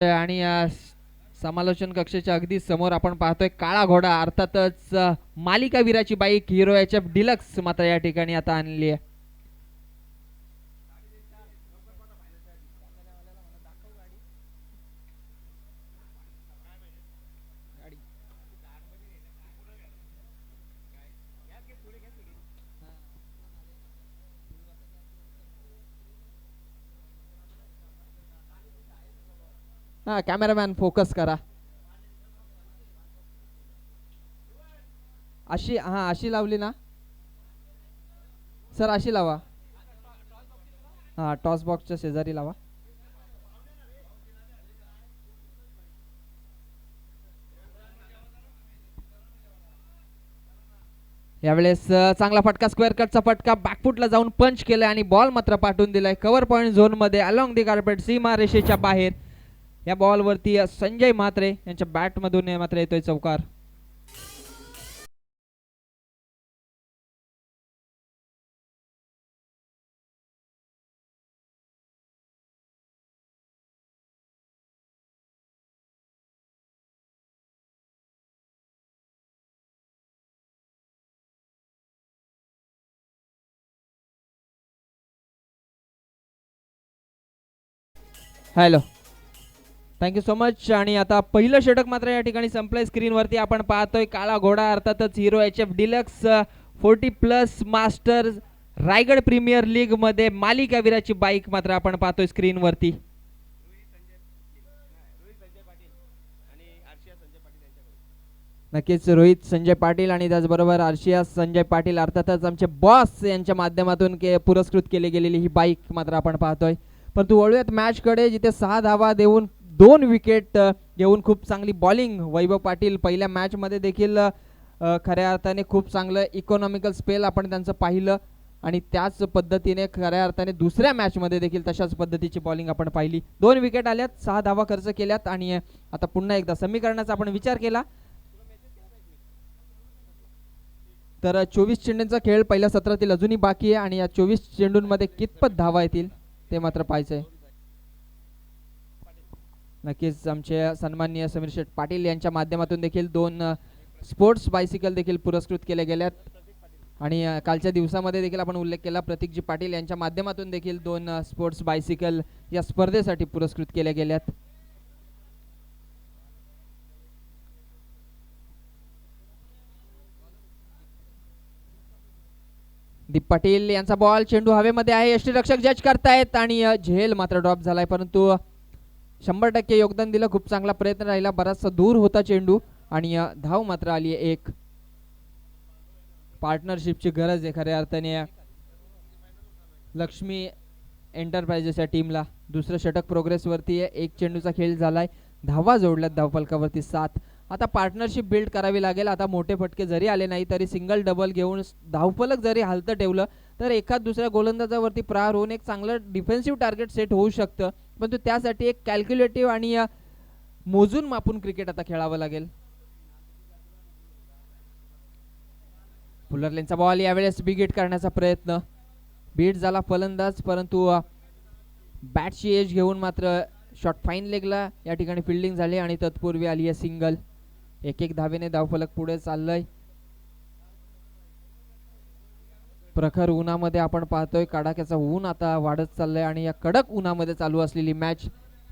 आणि समालोचन कक्षाच्या अगदी समोर आपण पाहतोय काळा घोडा, अर्थातच मालिका वीराची bike Hero H F Deluxe मात्र या ठिकाणी आता आणली आहे. हा कॅमेरामॅन फोकस करा. अशी लावली ना सर, अशी लावा. हा टॉस बॉक्सच्या शेजारी लावा. यावेळेस चांगला फटका, स्क्वेअर कटचा फटका, बॅकफुटला जाऊन पंच केलाय आणि बॉल मात्र पाठवून दिलाय कव्हर पॉइंट झोन मध्ये अलॉंग दी कार्पेट, सीमा रेषेच्या बाहेर. या बॉल वरती संजय म्हात्रे यांच्या बॅट मधून मात्र येतोय चौकार. Hello, thank you so much. आणि आता पहिलं षटक मात्र या ठिकाणी संपलंय. स्क्रीनवरती आपण पाहतोय काळा घोडा अर्थातच Hero HF Deluxe 40+ masters Raigad Premier League मध्ये मालिकावीराची बाईक मात्र आपण पाहतोय स्क्रीनवरती. नक्कीच रोहित संजय पाटील आणि त्याचबरोबर आरशिया संजय पाटील अर्थातच आमचे बॉस यांच्या माध्यमातून पुरस्कृत केली गेलेली ही बाईक मात्र आपण पाहतोय. परंतु वळूयात मॅच कडे, जिथे 6 धावा देऊन 2 विकेट घेऊन खूप चांगली बॉलिंग वैभव पाटील. पहिल्या मॅच मध्ये देखील खऱ्या अर्थाने खूप चांगलं इकॉनॉमिकल स्पेल आपण त्यांचं पाहिलं आणि त्याच पद्धतीने खऱ्या अर्थाने दुसऱ्या मॅच मध्ये देखील तशाच पद्धतीची बॉलिंग आपण पाहिली. 2 विकेट आल्यात, 6 धावा खर्च केल्यात आणि आता पुन्हा एकदा समीकरणाचा आपण विचार केला तर 24 चेंडूंचा खेळ पहिल्या सत्रातील अजूनही बाकी आहे आणि या 24 चेंडूंमध्ये कितपत धावा येतील ते मात्र पाहायचंय. नक्कीच आमचे सन्माननीय समीर शेठ पाटील यांच्या माध्यमातून देखील 2 स्पोर्ट्स बायसिकल देखील पुरस्कृत केले गेल्यात आणि कालच्या दिवसामध्ये देखील आपण उल्लेख केला प्रतीकजी पाटील यांच्या माध्यमातून देखील 2 स्पोर्ट्स बायसिकल या स्पर्धेसाठी पुरस्कृत केल्या गेल्यात. दीप पाटील यांचा बॉल, चेंडू हवेमध्ये आहे, यष्टीरक्षक जज करतायत आणि झेल मात्र ड्रॉप झालाय, परंतु 100% योगदान दिलं. खूप चांगला प्रयत्न राहिला, बराचसा दूर होता चेंडू आणि धाव मात्र आली एक. पार्टनरशिपची गरज आहे खऱ्या अर्थाने लक्ष्मी एंटरप्राइजेस या टीमला. दुसरं षटक प्रोग्रेस वरती आहे, 1 चेंडूचा खेळ झालाय, धावा जोडल्यात धावफलकावरती 7. आता पार्टनरशिप बिल्ड करावी लागेल. आता मोठे फटके जरी आले नाही तरी सिंगल डबल घेऊन धावफलक जरी हलतं ठेवलं तर एखाद दुसऱ्या गोलंदाजावरती प्रहार होऊन एक चांगलं डिफेन्सिव्ह टार्गेट सेट होऊ शकतं, परंतु त्यासाठी एक कॅल्क्युलेटिव्ह आणि मोजून मापून क्रिकेट आता खेळावं लागेल. फुलरलेनचा बॉल यावेळेस बिग हिट करण्याचा प्रयत्न, बीट झाला फलंदाज, परंतु बॅटची एज घेऊन मात्र शॉट फाईन लेगला या ठिकाणी फिल्डिंग झाली आणि तत्पूर्वी आली आहे सिंगल. 1-1 धावेने धावफलक पुढे चाललंय. प्रखर उन्हामध्ये आपण पाहतोय कडाक्याचा ऊन आता वाढत चाललंय आणि या कडक उन्हामध्ये चालू असलेली मॅच.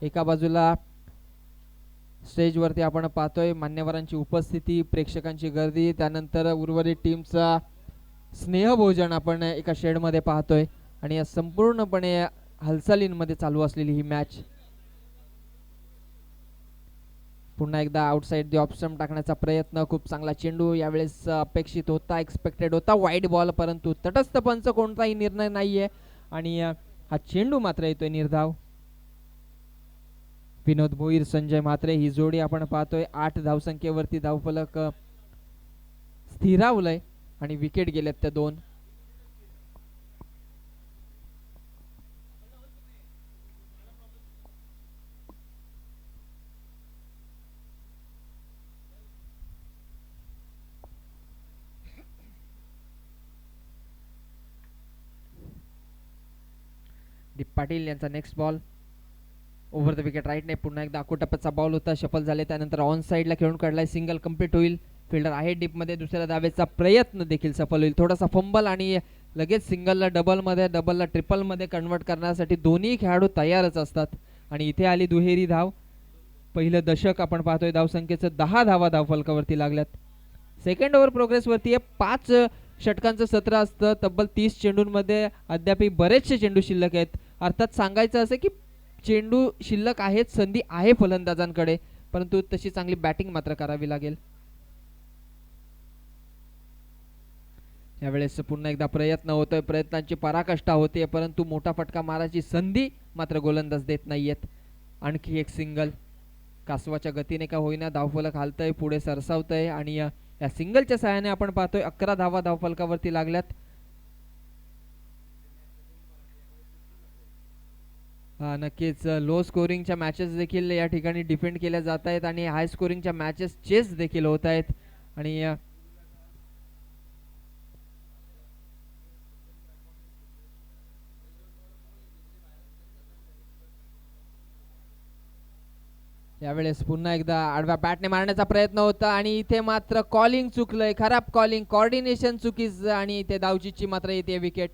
एका बाजूला स्टेजवरती आपण पाहतोय मान्यवरांची उपस्थिती, प्रेक्षकांची गर्दी, त्यानंतर उर्वरित टीमचा स्नेहभोजन आपण एका शेडमध्ये पाहतोय आणि या संपूर्णपणे हालचालींमध्ये चालू असलेली ही मॅच. पुन्हा एकदा आउटसाइड दी ऑफ स्टंप टाकण्याचा प्रयत्न, खूप चांगला चेंडू यावेळेस अपेक्षित होता, एक्सपेक्टेड होता वाईड बॉल, परंतु तटस्थ पंच कोणताही निर्णय नाहीये आणि हा चेंडू मात्र येतोय निर्धाव. विनोद भोईर संजय म्हात्रे ही जोडी आपण पाहतोय 8 धावसंख्येवरती धावफलक स्थिरावलंय आणि विकेट गेलेत त्या 2. दीप पाटील यांचा next ball over the wicket right ने, पुन्हा एकदा अकोटप्प्याचा बॉल होता, शफल झाले, त्यानंतर ऑन साइडला खेळून काढलाय, सिंगल कंप्लीट होईल. फिल्डर आहे डीप मध्ये, दुसऱ्या धावेचा प्रयत्न देखील सफल होईल. थोडासा फंबल आणि लगेच सिंगलला डबल मध्ये, डबलला ट्रिपल मध्ये कन्वर्ट करण्यासाठी दोन्ही खेळाडू तयारच असतात आणि इथे आली दुहेरी धाव. पहिलं दशक आपण पाहतोय धावसंख्येचं, 10 धावा धावफलकावरती लागल्यात. सेकंड ओव्हर प्रोग्रेस वरती 5 षटकांचं सत्र असतं, तब्बल 30 चेंडूंमध्ये अद्याप बरेचसे चेंडू शिल्लक आहेत. अर्थात सांगायचं असं की चेंडू शिल्लक आहेत, संधी आहे फलंदाजांकडे, परंतु तशी चांगली बॅटिंग मात्र करावी लागेल. यावेळेस पुन्हा एकदा प्रयत्न होतोय, प्रयत्नांची पराकाष्ठा होते, परंतु मोठा फटका मारायची संधी मात्र गोलंदाज देत नाहीयेत. आणखी एक सिंगल. कासवाच्या गतीने का होईना धावफलक हालतय, पुढे सरसावतय आणि या सिंगलच्या सहाय्याने आपण पाहतोय 11 धावा धावफलकावरती लागल्यात. नक्कीच लो स्कोरिंगच्या मॅचेस देखील या ठिकाणी डिफेंड केल्या जात आहेत आणि हाय स्कोरिंगच्या मॅचेस चेस देखील होत आहेत. आणि यावेळेस पुन्हा एकदा आडव्या बॅटने मारण्याचा प्रयत्न होता आणि इथे मात्र कॉलिंग चुकलंय, खराब कॉलिंग, कोऑर्डिनेशन चुकीच आणि इथे धावचीची मात्र येते विकेट.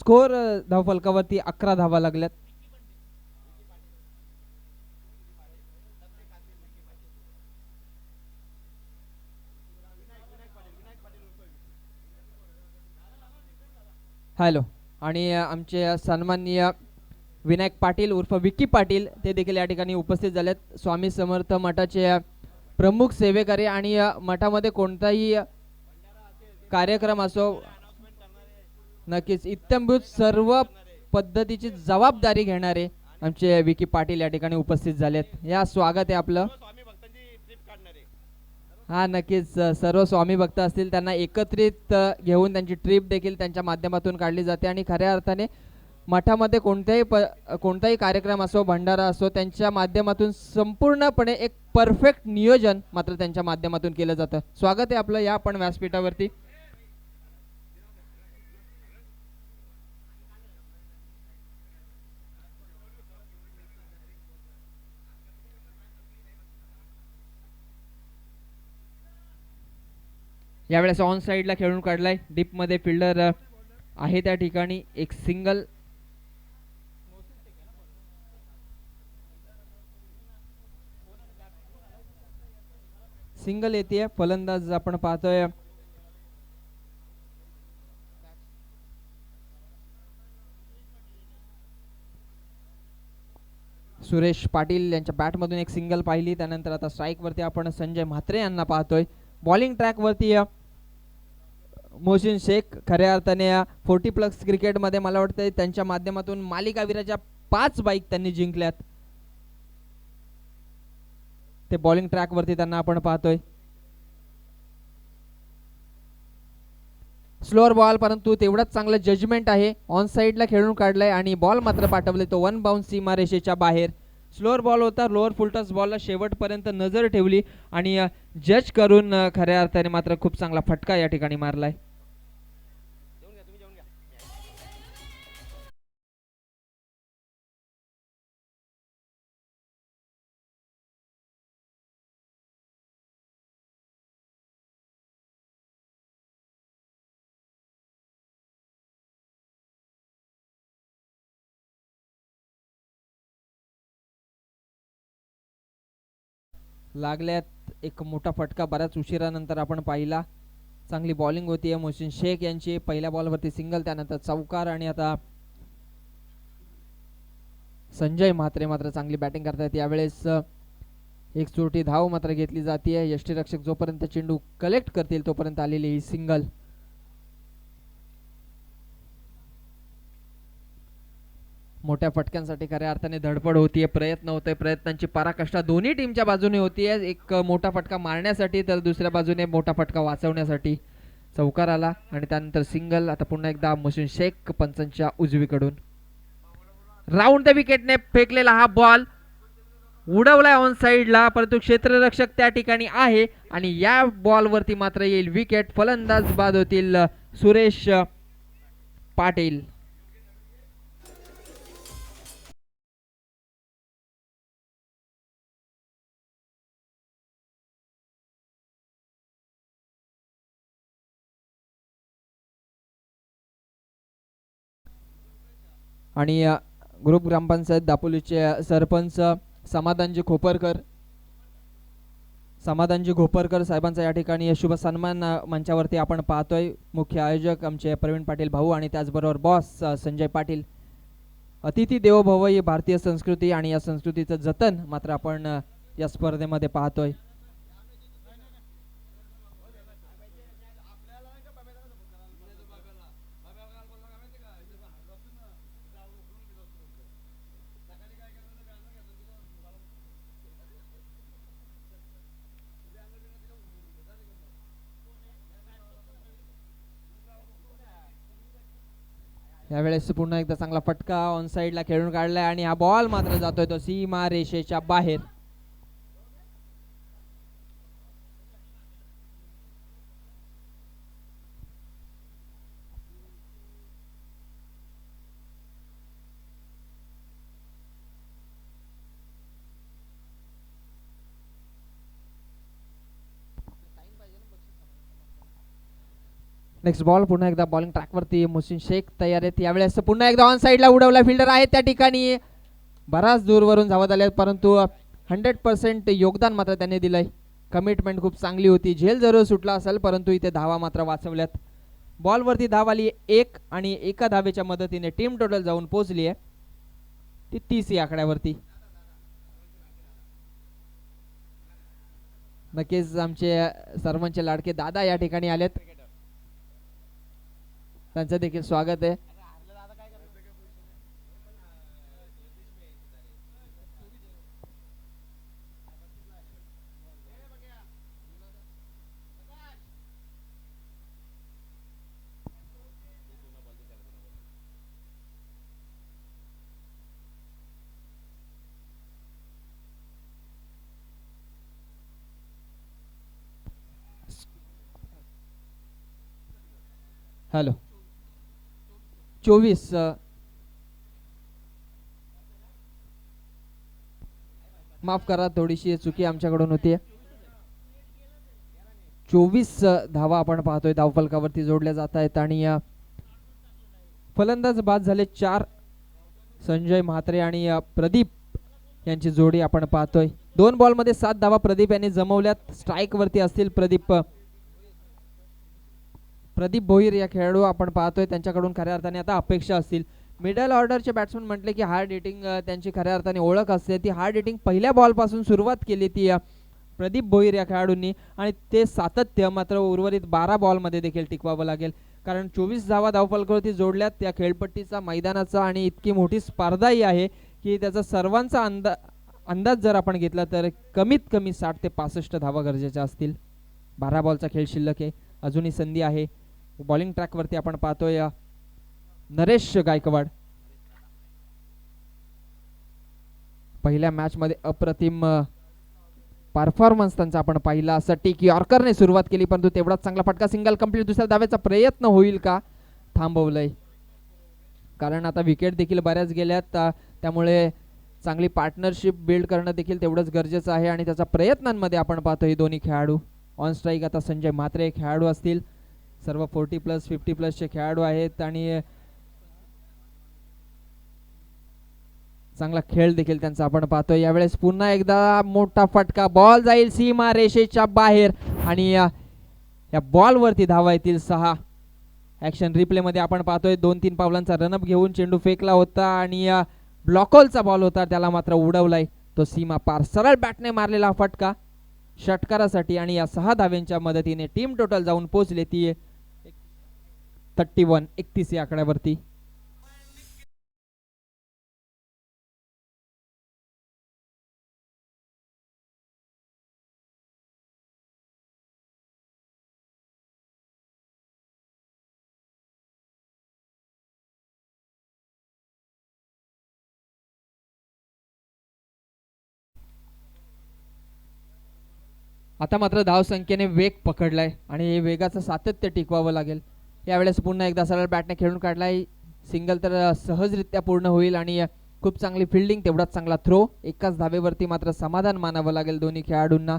स्कोर धावफलकावरती 11 धावा लागल्यात. हॅलो. आणि आमचे सन्माननीय विनायक पाटील उर्फ विक्की पाटील ते देखील या ठिकाणी उपस्थित झालेत. स्वामी समर्थ मठाचे प्रमुख सेवेकरी आणि मठामध्ये कोणताही कार्यक्रम असो, नक्कीच इत्थंभूत सर्व पद्धतीची जबाबदारी घेणारे आमचे विकी पाटील या ठिकाणी उपस्थित झालेत. या स्वागत आहे आपलं. हा नक्कीच सर्व स्वामी भक्त असतील त्यांना एकत्रित घेऊन त्यांची ट्रिप देखील त्यांच्या माध्यमातून काढली जाते आणि खऱ्या अर्थाने मठामध्ये कोणताही कार्यक्रम असो, भंडारा असो, त्यांच्या माध्यमातून संपूर्णपणे एक परफेक्ट नियोजन मात्र त्यांच्या माध्यमातून केलं जातं. स्वागत आहे आपलं या आपण व्यासपीठावरती. यावेळेस ऑन साइडला खेळून काढलाय, डीप मध्ये फिल्डर आहे त्या ठिकाणी. एक सिंगल. सिंगल येते. फलंदाज आपण पाहतोय सुरेश पाटील यांच्या बॅटमधून एक सिंगल पाहिली. त्यानंतर आता स्ट्राईक वरती आपण संजय म्हात्रे यांना पाहतोय. बॉलिंग ट्रॅक वरती मोहसिन शेख. खऱ्या अर्थाने 40+ क्रिकेट मध्ये मला वाटतं त्यांच्या माध्यमातून मालिकावीराच्या 5 बाईक त्यांनी जिंकल्यात. ते बॉलिंग ट्रॅक वरती त्यांना आपण पाहतोय. स्लोअर बॉल, परंतु तेवढाच चांगलं जजमेंट आहे. ऑन साइडला खेळून काढलाय आणि बॉल मात्र पाठवले तो 1 बाउन्स सीमारेषेच्या बाहेर. स्लोअर बॉल होता. लोअर फुलटॉस बॉलला शेवटपर्यंत नजर ठेवली आणि जज करून खऱ्या अर्थाने मात्र खूप चांगला फटका या ठिकाणी मारलाय. लागल्यात एक मोठा फटका बऱ्याच उशिरानंतर आपण पाहिला. चांगली बॉलिंग होती मोहसिन शेख यांची. पहिल्या बॉलवरती सिंगल, त्यानंतर चौकार आणि आता संजय म्हात्रे मात्र चांगली बॅटिंग करतायत. यावेळेस एक चोटी धाव मात्र घेतली जाते. यष्टीरक्षक जोपर्यंत चेंडू कलेक्ट करतील तोपर्यंत आलेली ही सिंगल. मोठ्या फटक्यांसाठी खऱ्या अर्थाने धडपड होतीये, प्रयत्न होतोय, प्रयत्नांची पराकाष्ठा दोन्ही टीमच्या बाजूने होतीये. एक मोठा फटका मारण्यासाठी तर दुसऱ्या बाजूने मोठा फटका वाचवण्यासाठी. चौकार आला आणि त्यानंतर सिंगल. आता पुन्हा एकदा मोहसिन शेख पंचांच्या उजवीकडून. राऊंड द विकेटने फेकलेला हा बॉल उडवलाय ऑन साइडला, परंतु क्षेत्ररक्षक त्या ठिकाणी आहे आणि या बॉल वरती मात्र येईल विकेट. फलंदाज बाद होतील सुरेश पाटील. आणि ग्रुप ग्रामपंचायत दापोलीचे सरपंच समाधानजी खोपरकर साहेबांचा या ठिकाणी शुभ सन्मान मंचावरती आपण पाहतोय. मुख्य आयोजक आमचे प्रवीण पाटील भाऊ आणि त्याचबरोबर बॉस संजय पाटील. अतिथी देवो भव ही भारतीय संस्कृती आणि या संस्कृतीचं जतन मात्र आपण या स्पर्धेमध्ये पाहतोय. यावेळेस पुन्हा एकदा चांगला फटका ऑन साइडला खेळून काढलाय आणि हा बॉल मात्र जातोय तो सीमा रेषेच्या बाहेर. नेक्स्ट बॉल पुन्हा एकदा बॉलिंग ट्रॅकवरती मुहसिन शेख तयार आहेत. यावेळेस पुन्हा एकदा ऑन साइडला उडवला, फिल्डर आहे त्या ठिकाणी, बराच दूरवरून धावत आले परंतु 100% योगदान मात्र त्याने दिलंय. कमिटमेंट खूप चांगली होती. झेल जरूर सुटला असेल परंतु इथे धावा मात्र वाचवल्यात. बॉलवरती धाव आली 1 आणि एका धावेच्या मदतीने टीम टोटल जाऊन पोहोचली आहे ती 30 या आकड्यावरती. नक्कीच आमचे सर्वांचे लाडके दादा या ठिकाणी आलेत, त्यांचं देखील स्वागत आहे. हॅलो 24 माफ करा, थोडीशी चुकी आमच्याकडून होती. 24 धावा आपण पाहतोय धावफलकावरती जोडल्या जात आहेत आणि फलंदाज बाद झाले 4. संजय म्हात्रे आणि प्रदीप यांची जोडी आपण पाहतोय. 2 बॉलमध्ये 7 धावा प्रदीप यांनी जमवल्यात. स्ट्राईक वरती असतील प्रदीप भोईर या खेळाडू आपण पाहतोय, त्यांच्याकडून खऱ्या अर्थाने आता अपेक्षा असतील. मिडल ऑर्डरचे बॅट्समन म्हटले की हार्ड हिटिंग त्यांची खऱ्या अर्थाने ओळख असते. ती हार्ड हिटिंग पहिल्या बॉलपासून सुरुवात केली ती प्रदीप भोईर या खेळाडूंनी आणि ते सातत्य मात्र उर्वरित 12 बॉलमध्ये देखील टिकवावं लागेल, कारण 24 धावा धावफलकावरती जोडल्यात. त्या खेळपट्टीचा, मैदानाचा आणि इतकी मोठी स्पर्धाही आहे की त्याचा सर्वांचा अंदाज जर आपण घेतला तर कमीत कमी 60 ते 65 धावा गरजेच्या असतील. 12 बॉलचा खेळ शिल्लक आहे, अजूनही संधी आहे. बॉलिंग ट्रॅकवरती आपण पाहतोय नरेश गायकवाड. पहिल्या मॅच मध्ये अप्रतिम परफॉर्मन्स त्यांचा आपण पाहिला. सटीक यॉर्करने सुरुवात केली परंतु तेवढाच चांगला फटका, सिंगल कंप्लीट. दुसऱ्या धावेचा प्रयत्न होईल का, थांबवलंय, कारण आता विकेट देखील बऱ्याच गेल्यात, त्यामुळे चांगली पार्टनरशिप बिल्ड करणं देखील तेवढंच गरजेचं आहे आणि त्याच्या प्रयत्नांमध्ये आपण पाहतो हे दोन्ही खेळाडू. ऑन स्ट्राईक आता संजय म्हात्रे खेळाडू असतील, सर्व 40+ 50+ चे खेळाडू आहेत आणि चांगला खेळ देखील त्यांचा आपण पाहतोय. यावेळेस पुन्हा एकदा मोठा फटका, बॉल जाईल सीमा रेषेच्या बाहेर आणि या बॉल वरती धावा येतील 6. ऍक्शन रिप्ले मध्ये आपण पाहतोय 2-3 पावलांचा रनअप घेऊन चेंडू फेकला होता आणि ब्लॉकहोलचा बॉल होता, त्याला मात्र उडवलाय तो सीमा पार. सरळ बॅटने मारलेला फटका षटकारासाठी आणि या 6 धाव्यांच्या मदतीने टीम टोटल जाऊन पोहोचले ती 31 या आकड्यावरती. आता मात्र धाव संख्येने वेग पकडलाय आणि वेगाचं सातत्य टिकवावं लागेल. यावेळेस पुन्हा एकदा सरळ बॅटने खेळून काढलाय. सिंगल तर सहजरित्या पूर्ण होईल आणि खूप चांगली फिल्डिंग, तेवढाच चांगला थ्रो. एकाच धावेवरती मात्र समाधान मानावं लागेल दोन्ही खेळाडूंना.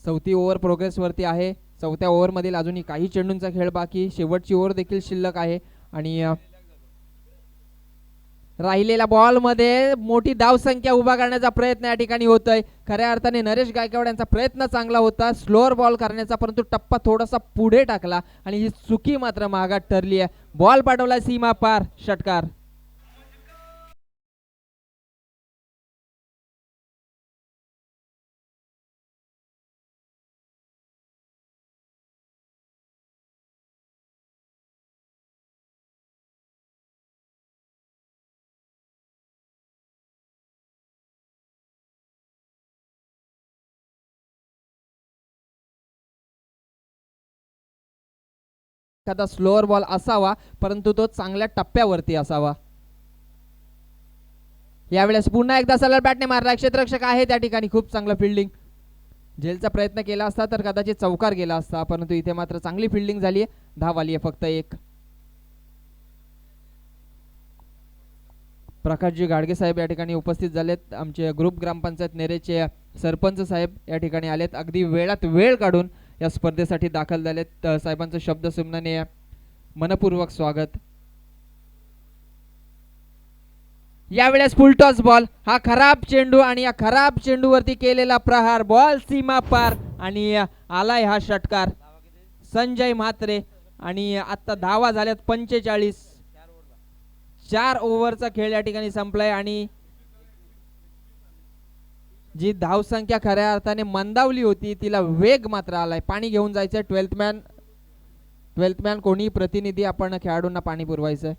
चौथी ओव्हर प्रोग्रेस वरती आहे. चौथ्या ओव्हरमधील अजूनही काही चेंडूंचा खेळ बाकी. शेवटची ओव्हर देखील शिल्लक आहे आणि राहिलेल्या बॉल मध्ये मोठी धाव संख्या उभा करण्याचा प्रयत्न या ठिकाणी होतोय. खऱ्या अर्थाने नरेश गायकवाड यांचा प्रयत्न चांगला होता स्लोअर बॉल करण्याचा, परंतु टप्पा थोडासा पुढे टाकला आणि ही चुकी मात्र महागात ठरली आहे. बॉल पाठवला सीमा पार, षटकार. एखादा स्लोअर बॉल असावा, परंतु तो चांगल्या टप्प्यावरती असावा. यावेळेस पुन्हा एकदा सरळ बॅटने मारला. क्षेत्ररक्षक आहे त्या ठिकाणी. खूप चांगला फिल्डिंग. झेलचा प्रयत्न केला असता तर कदाचित चौकार गेला असता, परंतु इथे मात्र चांगली फिल्डिंग झाली. धाव आली आहे फक्त एक. प्रकाशजी गाडगे साहेब या ठिकाणी उपस्थित झालेत. आमचे ग्रुप ग्रामपंचायत नेरेचे सरपंच साहेब या ठिकाणी आलेत. अगदी वेळात वेळ काढून या स्पर्धेसाठी दाखल झालेत. साहेबांचं शब्द सुमनाने मनपूर्वक स्वागत. यावेळेस फुलटॉस बॉल, हा खराब चेंडू आणि या खराब चेंडूवरती केलेला प्रहार, बॉल सीमा पार आणि आलाय हा षटकार. संजय म्हात्रे आणि आता धावा झाल्यात 45. 4 ओव्हरचा खेळ या ठिकाणी संपलाय आणि जी धावसंख्या खऱ्या अर्थाने मंदावली होती तिला वेग मात्र आलाय. पाणी घेऊन जायचंय. 12th मॅन कोणी प्रतिनिधी आपण खेळाडूंना पाणी पुरवायचंय.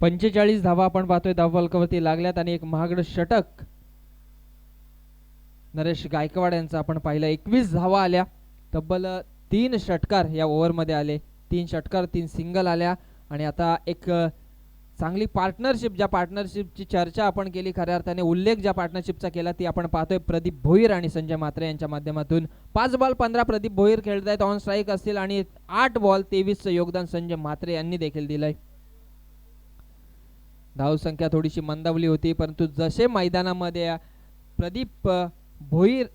पंचेचाळीस धावा आपण पाहतोय धाव फलकावरती लागल्यात आणि एक महागडं षटक नरेश गायकवाड यांचा आपण पाहिलं. 21 धावा आल्या. तब्बल 3 षटकार या ओव्हरमध्ये आले. 3 षटकार 3 सिंगल आल्या आणि आता एक चांगली पार्टनरशिप, ज्या पार्टनरशिपची चर्चा आपण केली, खऱ्या अर्थाने उल्लेख ज्या पार्टनरशिपचा केला ती आपण पाहतोय प्रदीप भोईर आणि संजय म्हात्रे यांच्या माध्यमातून. 5 बॉल 15 प्रदीप भोईर खेळत आहेत, ऑन स्ट्राईक असतील आणि 8 बॉल 23 योगदान संजय म्हात्रे यांनी देखील दिलंय. धाव संख्या थोडीशी मंदावली होती, परंतु जसे मैदानामध्ये प्रदीप भोईर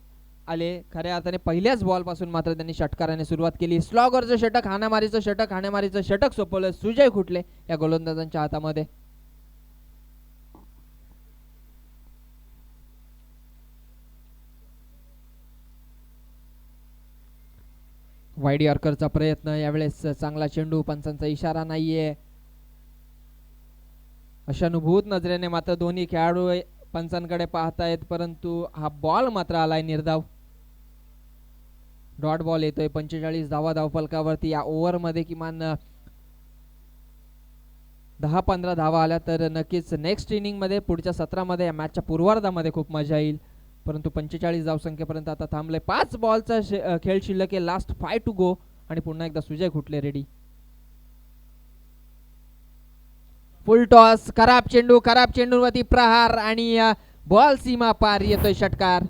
आले, खऱ्या अर्थाने पहिल्याच बॉल पासून मात्र त्यांनी षटकाराने सुरुवात केली. स्लॉगरचं षटक, हाणामारीचं षटक सोपवलं सुजय खुटले या गोलंदाजांच्या हातामध्ये. वाईड यॉर्करचा प्रयत्न, यावेळेस चांगला चेंडू, पंचांचा इशारा नाहीये. अशानुभूत नजरेने मात्र दोन्ही खेळाडू पंचांकडे पाहतायत, परंतु हा बॉल मात्र आलाय निर्धाव. डॉट बॉल येतोय. 45 धावा धाव फलकावरती. या ओव्हर मध्ये किमान 10-15 धावा आल्या तर नक्कीच नेक्स्ट इनिंगमध्ये पुढच्या सत्रामध्ये या मॅचच्या पूर्वार्धामध्ये खूप मजा येईल. परंतु 45 धावसंख्येपर्यंत आता थांबले. 5 बॉलचा खेळ शिल्लक आहे. Last 5 to go. आणि पुन्हा एकदा Sujay Khutale ready. Full toss, खराब चेंडूवरती प्रहार आणि बॉल सीमा पार, येतोय षटकार.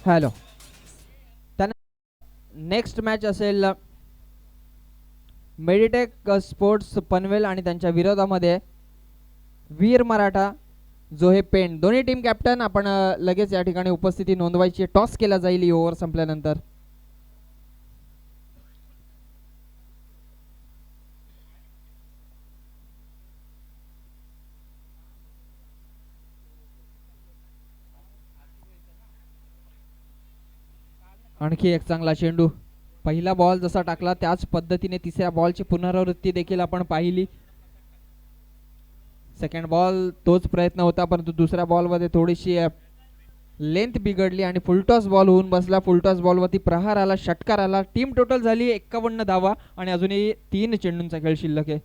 हॅलो. नेक्स्ट मॅच असेल मेडिटेक स्पोर्ट्स पनवेल आणि त्यांच्या विरोधामध्ये वीर मराठा जो हे पेंड. दोन्ही टीम कॅप्टन आपण लगेच या ठिकाणी उपस्थिती नोंदवायची. टॉस केला जाईल ही ओव्हर संपल्यानंतर. आणखी एक चांगला चेंडू. पहिला बॉल जसा टाकला त्याच पद्धतीने तिसऱ्या बॉलची पुनरावृत्ती देखील आपण पाहिली. सेकंड बॉल तोच प्रयत्न होता परंतु दुसऱ्या बॉलमध्ये थोडीशी लेंथ बिघडली आणि फुलटॉस बॉल होऊन बसला. फुलटॉस बॉलवरती प्रहार आला, षटकार आला. टीम टोटल झाली 51 धावा आणि अजूनही 3 चेंडूंचा खेळ शिल्लक आहे.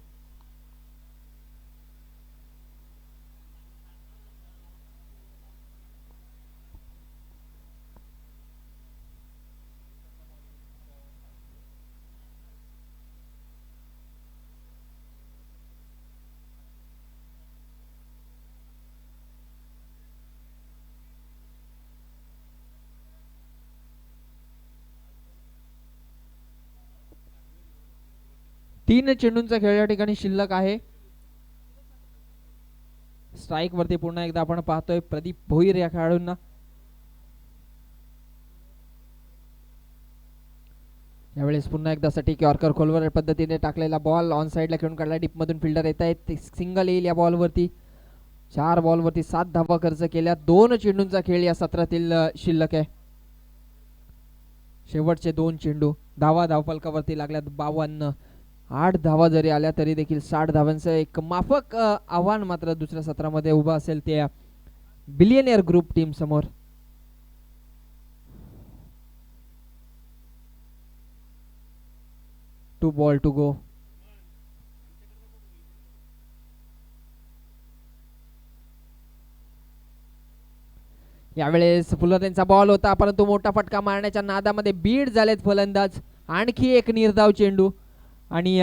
तीन चेंडूंचा खेळ या ठिकाणी शिल्लक आहे. स्ट्राईक वरती पुन्हा एकदा आपण पाहतोय प्रदीप भोईर या खेळाडूंना. यावेळेस पुन्हा एकदा सटीक यॉर्कर खोलवर पद्धतीने टाकलेला बॉल ऑन साइडला खेळून काढला. डीप मधून फिल्डर येत आहेत. सिंगल येईल या बॉलवरती. 4 बॉलवरती 7 धावा खर्च केल्या. 2 चेंडूंचा खेळ या सत्रातील शिल्लक आहे. शेवटचे 2 चेंडू. धावा धावफलकावरती लागल्यात 52. 8 धावा जरी आल्या तरी देखील 60 धावांचं एक माफक आव्हान मात्र दुसऱ्या सत्रामध्ये उभं असेल त्या बिलियनियर ग्रुप टीम समोर. Two ball to go. यावेळेस फुलरेंचा बॉल होता परंतु मोठा फटका मारण्याच्या नादामध्ये बीड झालेत फलंदाज. आणखी एक निर्धाव चेंडू आणि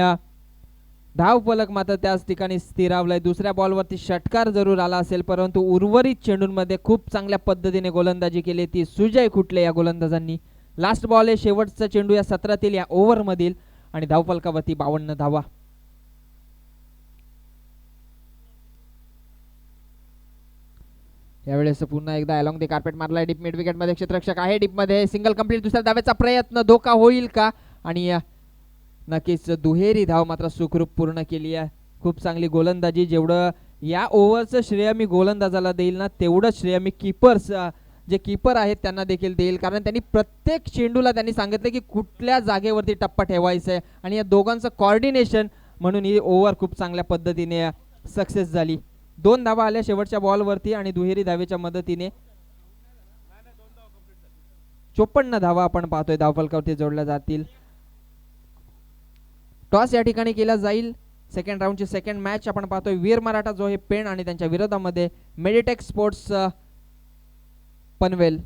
धाव फलक मात्र त्याच ठिकाणी स्थिरावलाय. दुसऱ्या बॉलवरती षटकार जरूर आला असेल परंतु उर्वरित चेंडूंमध्ये खूप चांगल्या पद्धतीने गोलंदाजी केली ती सुजय खुटले या गोलंदाजांनी. लास्ट बॉल आहे, शेवटचा चेंडू या सत्रातील या ओव्हर मधील आणि धाव फलकावरती 52 धावा. यावेळेस पुन्हा एकदा अलॉंग द कार्पेट मारलाय. डीप मिड विकेट मध्ये क्षेत्ररक्षक आहे. डीप मध्ये सिंगल कंप्लीट. दुसऱ्या धावेचा प्रयत्न, धोका होईल का? आणि नक्कीच दुहेरी धाव मात्र सुखरूप पूर्ण केली आहे. खूप चांगली गोलंदाजी. जेवढं या ओव्हरचं श्रेय मी गोलंदाजाला देईल ना तेवढं श्रेय मी कीपर्स जे कीपर आहेत त्यांना देखील देईल. कारण त्यांनी प्रत्येक चेंडूला त्यांनी सांगितलं की कुठल्या जागेवरती टप्पा ठेवायचा आहे आणि या दोघांचं कॉर्डिनेशन म्हणून ही ओव्हर खूप चांगल्या पद्धतीने सक्सेस झाली. 2 धावा आल्या शेवटच्या बॉलवरती आणि दुहेरी धावेच्या मदतीने 54 धावा आपण पाहतोय धावफलकावरती जोडल्या जातील. टॉस या ठिकाणी केला जाईल. सेकंड राऊंडची सेकंड मॅच आपण पाहतोय वीर मराठा जो हे पेण आणि त्यांच्या विरोधामध्ये मेडिटेक स्पोर्ट्स पनवेल.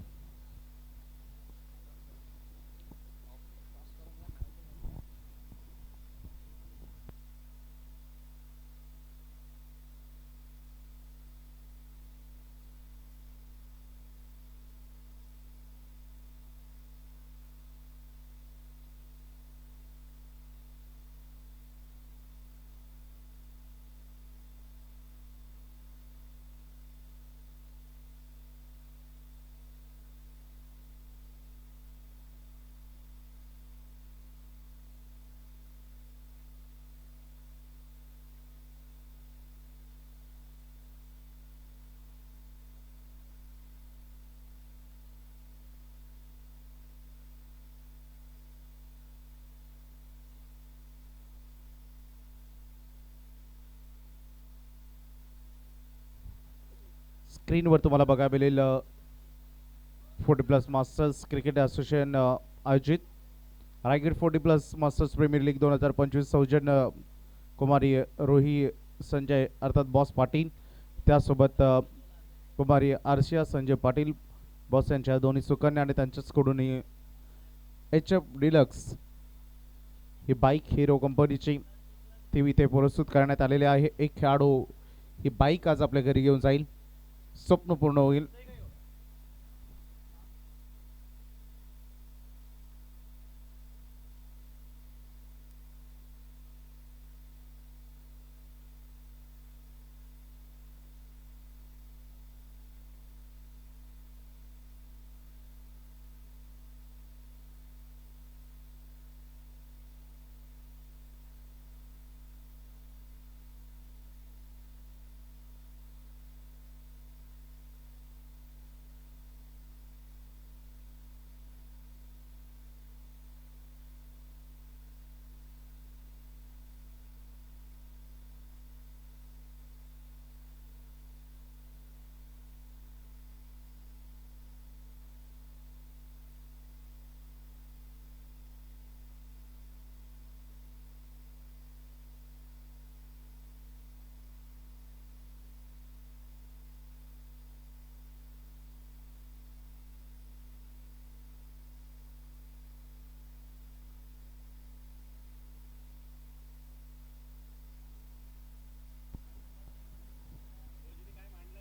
स्क्रीनवर तुम्हाला बघायला मिळेल 40+ मास्टर्स क्रिकेट असोसिएशन आयोजित रायगड 40+ मास्टर्स प्रीमियर लीग 2025 सौजन्य कुमारी रोही संजय अर्थात बॉस पाटील, त्यासोबत कुमारी आरशिया संजय पाटील बॉस यांच्या दोन्ही सुकन्या आणि त्यांच्याचकडून HF डिलक्स ही बाईक हिरो कंपनीची ती इथे पुरस्कृत करण्यात आलेली आहे. एक खेळाडू ही बाईक आज आपल्या घरी घेऊन जाईल, स्वप्न पूर्ण होईल.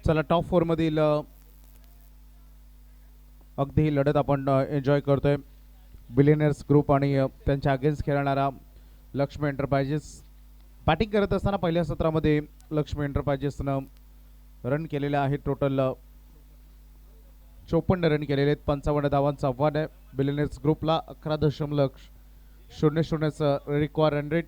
चला टॉप 4 मधील अगदी ही लढत आपण एन्जॉय करतोय. बिलियनर्स ग्रुप आणि त्यांच्या अगेन्स्ट खेळणारा लक्ष्मी एंटरप्राइजेस. बॅटिंग करत असताना पहिल्या सत्रामध्ये लक्ष्मी एंटरप्राइजेसनं रन केलेले आहेत. टोटल 54 रन केलेले आहेत. 55 धावांचं आव्हान आहे बिलियनर्स ग्रुपला. 11.00 रिक्वायर रन रेट.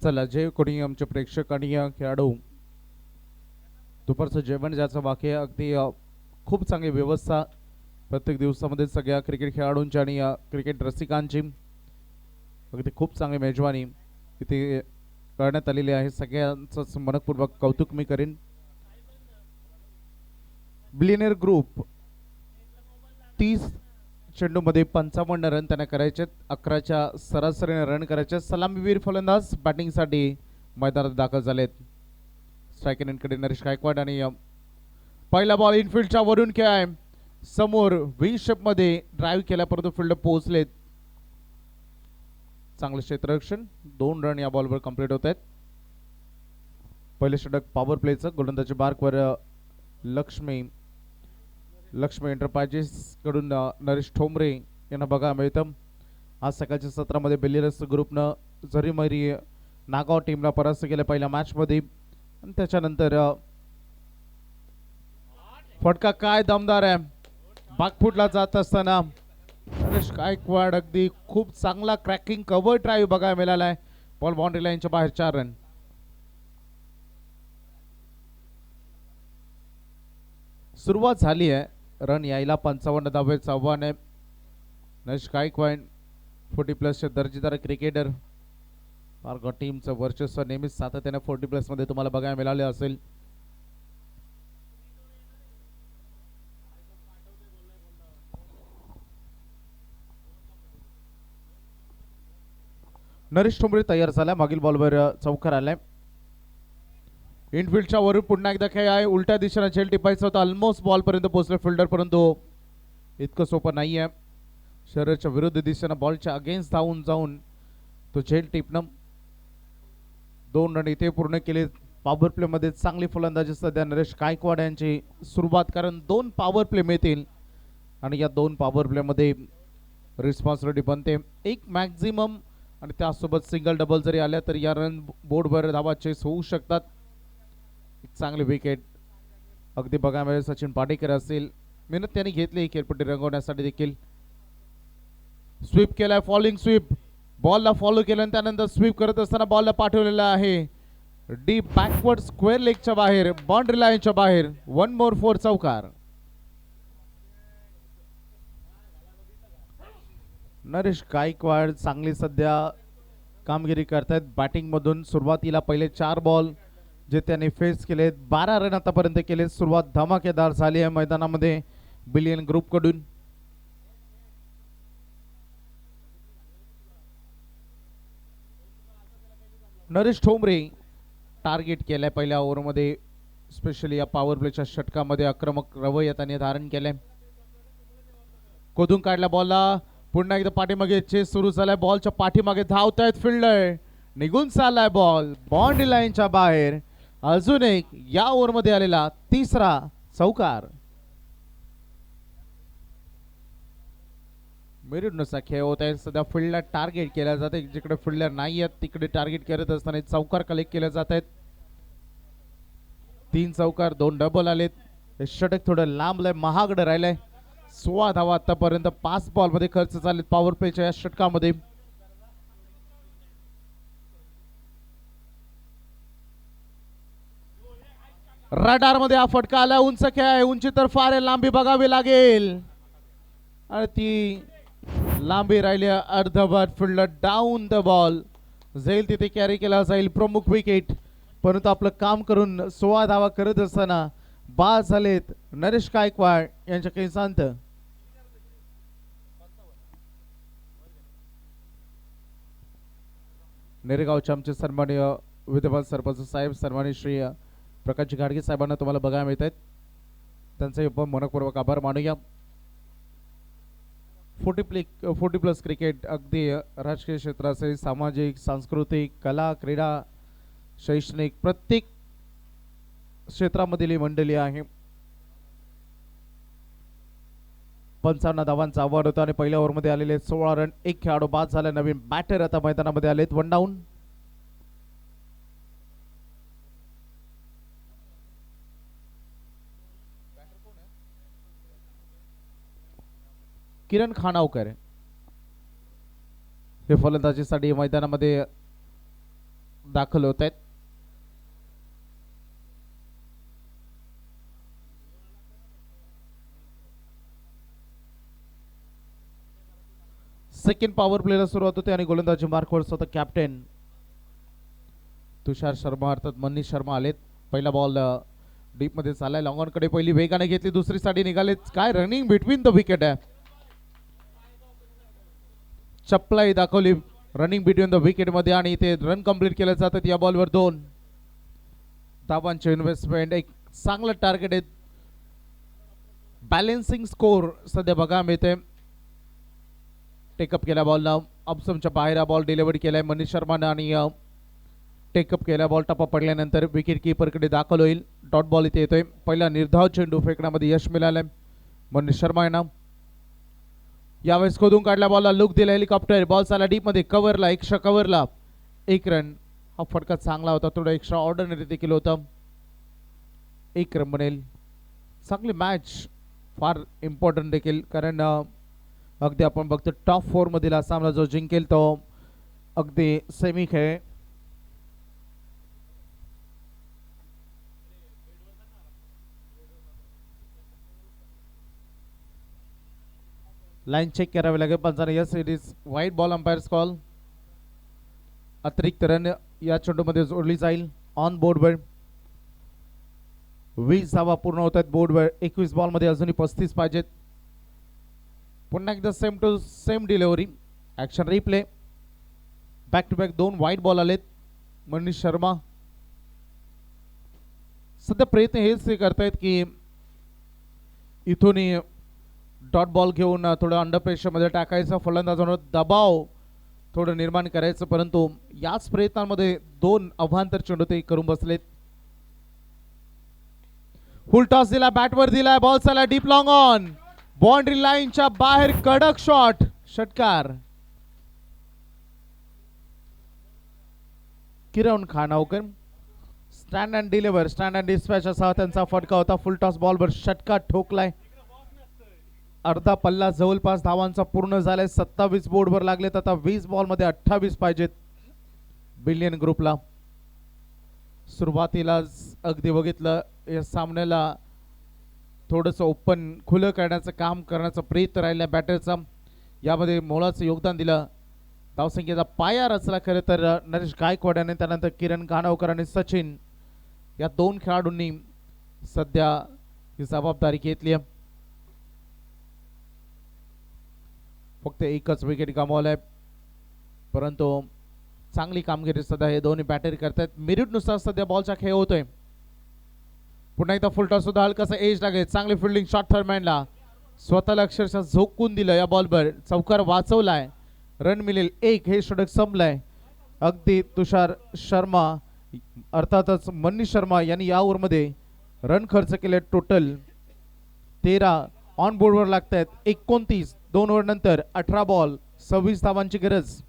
चला जे कोणी आमचे प्रेक्षक आणि खेळाडू दुपारचं जेवण ज्याचं बाकी आहे अगदी खूप चांगली व्यवस्था प्रत्येक दिवसामध्ये सगळ्या क्रिकेट खेळाडूंची आणि क्रिकेट रसिकांची अगदी खूप चांगली मेजवानी इथे करण्यात आलेली आहे. सगळ्यांचं मनपूर्वक कौतुक मी करेन. बिलियनर ग्रुप 30 चेंडूमध्ये 55 रन त्यांना करायचे. 11च्या सरासरीने रन करायचे. सलामीवीर फलंदाज बॅटिंगसाठी मैदानात दाखल झालेत. स्ट्रायकर एंडकडे नरेश गायकवाड आणि पहिला बॉल इनफिल्डच्या वरून खेळ समोर व्ही शेप मध्ये ड्राईव्ह केल्या परंतु फिल्डर पोहोचलेत. चांगलं क्षेत्ररक्षण. 2 रन या बॉलवर कंप्लीट होत आहेत. पहिले षटक पॉवर प्लेचं गोलंदाजी मार्कवर लक्ष्मी एंटरप्राइजेस कडून नरेश ठोंबरे यांना बघायला मिळतं. आज सकाळच्या सत्रामध्ये बिलियनर्स ग्रुपनं झरीमरी नागाव टीमला परास्त केलं पहिल्या मॅच मध्ये आणि त्याच्यानंतर फटका काय दमदार आहे. बागफुटला जात असताना नरेश गायकवाड अगदी खूप चांगला क्रॅकिंग कव्हर ड्राईव्ह बघायला मिळालाय. बॉल बाउंड्री लाईनच्या बाहेर 4 रन. सुरुवात झाली आहे. रन यायला 55 धावेचं आव्हान आहे. नरेश गायकवाड 40+ दर्जेदार क्रिकेटर. मार्ग टीमचं वर्चस्व नेहमीच सातत्याने 40+ मध्ये तुम्हाला बघायला मिळाले असेल. नरेश ठोंबरे तयार झाला. मागील बॉलवर चौकार आलाय. इनफिल्डच्या वरून पुन्हा एकदा खेळ आहे. उलट्या दिशेने झेल टिपायचा होता. ऑलमोस्ट बॉल पर्यंत पोहोचले फिल्डर, परंतु इतकं सोपं नाहीये. शरीराच्या विरुद्ध दिशेने बॉलच्या अगेन्स्ट धावून जाऊन तो झेल टिपणं. 2 रन इथे पूर्ण केले. पॉवर प्ले मध्ये चांगली फलंदाजी सध्या नरेश गायकवाड यांची सुरुवात, कारण 2 पॉवर प्ले मिळतील आणि या 2 पॉवर प्ले मध्ये रिस्पॉन्सिबिलिटी बनते. एक मॅक्झिमम आणि त्यासोबत सिंगल डबल जरी आल्या तर या रन बोर्डवर धावा चेस होऊ शकतात. एक चांगली विकेट अगदी बघायला मिळेल. सचिन पाटेकर असतील, मेहनत त्यांनी घेतली खेळपट्टी रंगवण्यासाठी देखील. स्वीप केलाय, फॉलोइंग स्वीप. बॉलला फॉलो केलं आणि त्यानंतर स्वीप करत असताना बॉलला पाठवलेला आहे डीप बॅकवर्ड स्क्वेअर लेगच्या बाहेर, बाउंड्री लाईनच्या बाहेर. 1 मोर 4 चौकार. नरेश गायकवाड चांगली सध्या कामगिरी करतायत. बॅटिंग मधून सुरुवातीला पहिले 4 बॉल जे त्यांनी फेस केले, 12 रन आतापर्यंत केले. सुरुवात धमाकेदार झाली आहे मैदानामध्ये बिलियन ग्रुप कडून. नरेश ठोंबरे टार्गेट केलंय पहिल्या ओव्हरमध्ये, स्पेशली या पॉवर प्लेच्या षटकामध्ये आक्रमक रवैया त्यांनी धारण केलंय. कोदून काढल्या बॉलला, पुन्हा एकदा पाठीमागे चेस सुरू झालाय. बॉलच्या पाठीमागे धावतायत फिल्डर, निघून चाललाय बॉल बाउंड्री लाईनच्या बाहेर. अजून एक या ओव्हरमध्ये आलेला 3रा चौकार. मेरुडनुसार खेळ होत आहे. सध्या फील्डला टार्गेट केल्या जाते. जिकडे फिल्डर नाही आहेत तिकडे टार्गेट करत असताना चौकार कलेक्ट केले जात आहेत. 3 चौकार 2 डबल आलेत. हे षटक थोडं लांबलंय, महागडं राहिलंय. 16 धावा आतापर्यंत 5 बॉल मध्ये खर्च झालेत पॉवर प्लेच्या या षटकामध्ये. रडार मध्ये हा फटका आला. उंच खेळ आहे, उंची तर फार आहे, लांबी बघावी लागेल आणि ती लांबी राहिली. अर्धवट फिल्डर डाऊन द बॉल जाईल तिथे कॅरी केला जाईल. प्रमुख विकेट, परंतु आपलं काम करून 16 धावा करत असताना बाद झालेत नरेश गायकवाड यांच्या केसांत. नेरेगावचे आमचे सन्माननीय विद्यमान सरपंच साहेब, सन्माननीय श्री प्रकाशजी घाडगे साहेबांना तुम्हाला बघायला मिळत आहेत. त्यांचे पण मनपूर्वक आभार मानूया. 40+ क्रिकेट अगदी राजकीय क्षेत्राचे, सामाजिक, सांस्कृतिक, कला, क्रीडा, शैक्षणिक प्रत्येक क्षेत्रामधील ही मंडळी आहे. 55 धावांचा आव्हान होता आणि पहिल्या ओव्हरमध्ये आलेले 16 रन. एक खेळाडू बाद झाला. नवीन बॅटर आता मैदानामध्ये आलेत. 1 डाऊन. किरण खानावकर हे फलंदाजीसाठी मैदानामध्ये दाखल होत आहेत. सेकंड पॉवर प्लेला सुरुवात होते आणि गोलंदाजी मार्कवर स्वतः कॅप्टन तुषार शर्मा अर्थात मनीष शर्मा आलेत. पहिला बॉल डीप मध्ये चाललाय. लॉंग ऑन कडे पहिली वेगाने घेतली, दुसरी साठी निघाले. काय रनिंग बिटवीन द विकेट आहे. चपलाई दाखवली रनिंग बिटवीन द विकेट मध्ये आणि इथे रन कंप्लीट केले जातात. या बॉलवर 2 धावांचे इन्व्हेस्टमेंट. एक चांगलं टार्गेट आहे. बॅलेन्सिंग स्कोर सध्या बघा मिळते. टेकअप केला बॉलला, ऑप्शनच्या बाहेर बॉल डिलिव्हरी केलाय मनीष शर्मानं आणि टेकअप केला. बॉल टप्पा पडल्यानंतर विकेट कीपरकडे दाखल होईल. डॉट बॉल इथे येतोय. पहिला निर्धाव चेंडू फेकण्यामध्ये यश मिळालंय मनीष शर्मा यांना. यावेळेस खोदून काढल्या बॉलला लुक दिला हेलिकॉप्टर. बॉल चाला डीप मध्ये कव्हरला, एक्स्ट्रा कव्हरला 1 रन. हा फटका चांगला होता, थोडा एक्स्ट्रा ऑर्डिनरी देखील होता. 1 रन बनेल. चांगली मॅच फार इम्पॉर्टंट देखील, कारण अगदी आपण बघतो टॉप 4 मधील हा सामना जो जिंकेल तो अगदी सेमी खेळ. लाईन चेक करावी लागेल पंचाने. यस, इट इज वाईट बॉल. Umpires call. अतिरिक्त रन या चेंडूमध्ये जोडली जाईल. ऑन बोर्डवर 20 धावा पूर्ण होत आहेत बोर्डवर. 21 बॉल मध्ये अजूनही 35 पाहिजेत. पुन्हा एकदा same to same delivery. Action replay. Back to back 2 वाईट बॉल आलेत. मनीष शर्मा सध्या प्रयत्न हेच ते करतायत की इथून डॉट बॉल घेऊन थोडं अंडर प्रेशर मध्ये टाकायचं, फलंदाजांवर दबाव थोडं निर्माण करायचं, परंतु याच प्रयत्नांमध्ये 2 अवांतर चेंडू ते करून बसलेत. फुल टॉस दिला, बॅटवर दिलाय, बॉल चालला डीप लॉंग ऑन. बाउंड्री लाईनच्या बाहेर कडक शॉट. षटकार. Kiran Khanavkar. Stand and deliver, stand and dispatch असा त्यांचा फटका होता. फुल टॉस बॉलवर षटकार ठोकलाय. अर्धा पल्ला जवळपास धावांचा पूर्ण झालाय. 27 बोर्डवर लागलेत. आता 20 बॉल मध्ये 28 पाहिजेत बिलियन ग्रुपला. सुरुवातीलाच अगदी बघितलं या सामन्याला थोडंसं ओपन खुलं करण्याचं काम करण्याचा प्रयत्न राहिला बॅटरचा. यामध्ये मोलाचं योगदान दिलं. धावसंख्येचा पाया रचला खरं तर नरेश गायकवाड याने. त्यानंतर किरण कानावकर आणि सचिन या 2 खेळाडूंनी सध्या ही जबाबदारी घेतली आहे. फक्त एकच विकेट गमावलाय, परंतु चांगली कामगिरी सध्या हे दोन्ही बॅटर करतात. मेरिट नुसार सध्या बॉलचा खेळ होतोय. पुन्हा एकदा फुल टॉस सुद्धा हलकासा एज लागेल. चांगली फिल्डिंग शॉट थर्डमॅनला. स्वतःला अक्षरशः झोकून दिलं या बॉलवर. चौकार वाचवलाय. रन मिळेल 1. हे षटक संपलंय. अगदी तुषार शर्मा अर्थातच मनीष शर्मा यांनी या ओव्हरमध्ये रन खर्च केले टोटल 13. ऑन बोर्डवर लागतायत 29. 2 ओव्हर नंतर 18 बॉल 26 धावांची गरज.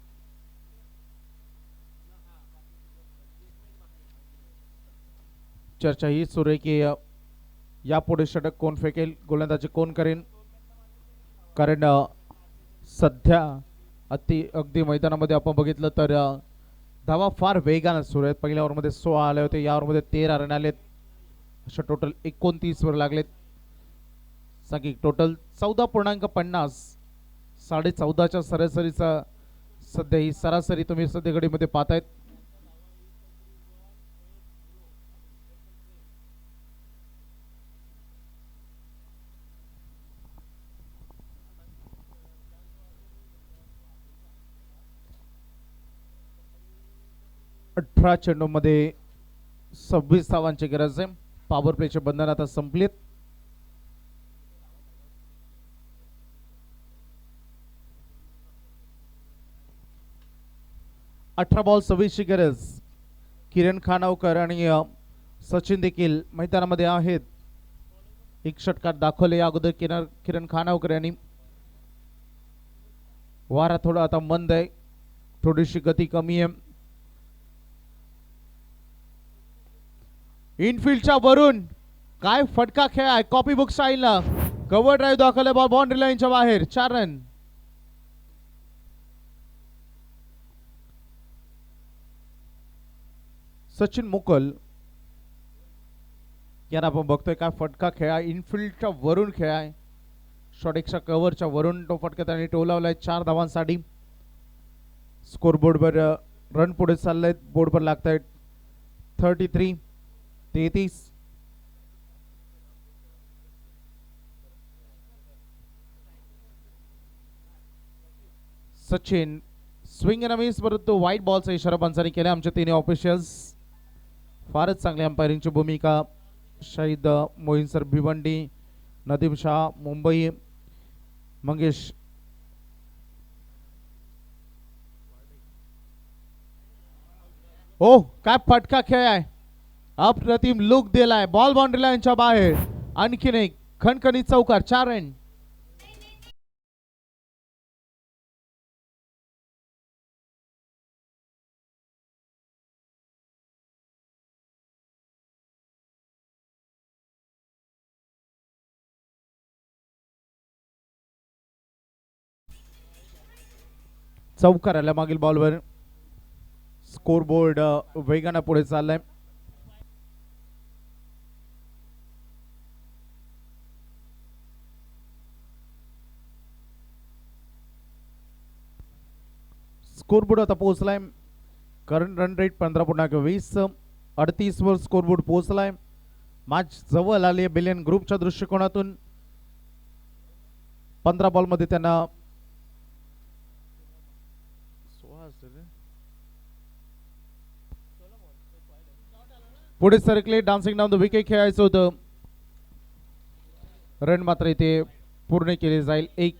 चर्चा ही सुरू आहे की यापुढे षटक कोण फेकेल, गोलंदाजी कोण करेल, कारण सध्या अगदी मैदानामध्ये आपण बघितलं तर धावा फार वेगाने सुरू आहेत. पहिल्या ओव्हरमध्ये 16 आले होते, या ओव्हरमध्ये 13 रन आलेत. अशा टोटल 29 वर लागलेत. सांगी टोटल 14.50. 14.5च्या सरासरीचा सध्या ही सरासरी तुम्ही सध्या घडीमध्ये पाहतायत. अठरा चेंडूमध्ये 26 धावांची गरज आहे. पॉवर प्लेचे बंधन आता संपलेत. अठरा बॉल 26 ची गरज. किरण खानावकर आणि सचिन देखील मैदानामध्ये आहेत. एक षटकार दाखवले अगोदर किरण खानावकर यांनी. वारा थोडा आता मंद आहे, थोडीशी गती कमी आहे. इनफिल्डच्या वरून काय फटका खेळ आहे. कॉपी बुक स्टाईलला कव्हर ड्राईव्ह दाखवले. बॉल बाउंड्री लाईनच्या बाहेर. 4 रन. सचिन मुकल यांना आपण बघतोय काय फटका खेळा. इनफिल्डच्या वरून खेळ आहे. शॉटेक्सच्या कव्हरच्या वरून तो फटका त्यांनी टोलावलाय 4 धावांसाठी. स्कोरबोर्डवर रन पुढे चाललेत. बोर्डवर लागतायत 33. सचिन स्विंग अँड मिस, परंतु व्हाईट बॉलचा इशारा पंचांनी केला. आमच्या 3 ऑफिशियल्स फारच चांगली अंपायरिंगची भूमिका. शाहिद मोहिन सर भिवंडी, नदीम शाह मुंबई, मंगेश ओ काय फटका खेळ आहे. अप्रतिम लुक दिलाय. बॉल बाउंड्री लाईनच्या बाहेर. आणखीन एक खणखणीत चौकार. 4 रन. चौकार आल्या मागील बॉलवर. स्कोर बोर्ड वेगानं पुढे चाललाय. स्कोर बोर्ड आता पोहोचलाय. Current run rate 15.20. 38 वर स्कोर बोर्ड पोहोचलाय. मॅच जवळ आली आहे बिलियन ग्रुपच्या दृष्टिकोनातून. 15 बॉल मध्ये त्यांना पुढे सरकले. डान्सिंग डाऊन द विकेट खेळायचं होतं. रन मात्र इथे पूर्ण केले जाईल. एक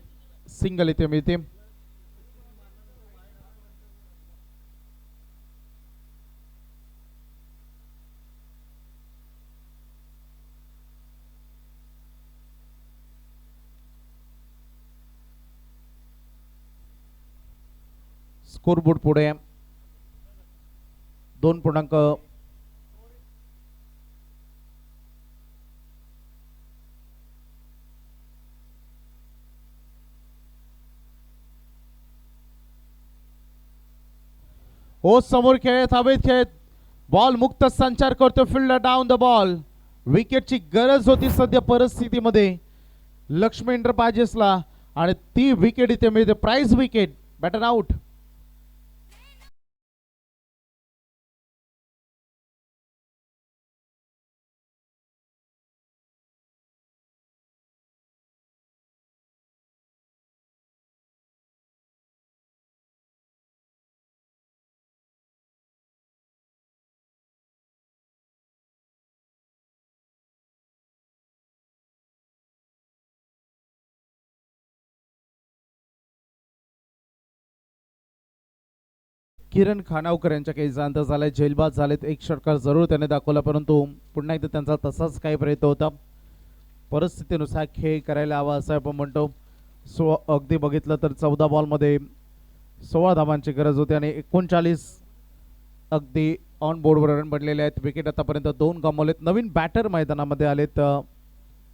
सिंगल इथे मिळते. स्कोर बोर्ड पुढे 2. हो समोर खेळत हवेत खेळत बॉल मुक्त संचार करतो. Fielder down the ball. विकेटची गरज होती सध्या परिस्थितीमध्ये लक्ष्मी एंटरप्राइजेसला आणि ती विकेट इथे मिळते. Prize wicket. Batter out. Kiran Khanavkar यांच्या काही जाणता झालाय. जेलबाद झालेत. एक षटकार जरूर त्याने दाखवला परंतु पुन्हा एकदा त्यांचा तसाच काही प्रयत्न होता. परिस्थितीनुसार खेळ करायला हवा असं आपण म्हणतो. अगदी बघितलं तर 14 बॉल मध्ये 16 धावांची गरज होती आणि 39 अगदी ऑन बोर्डवर रन बनलेले आहेत. विकेट आतापर्यंत 2 गमावलेत. नवीन बॅटर मैदानामध्ये आलेत.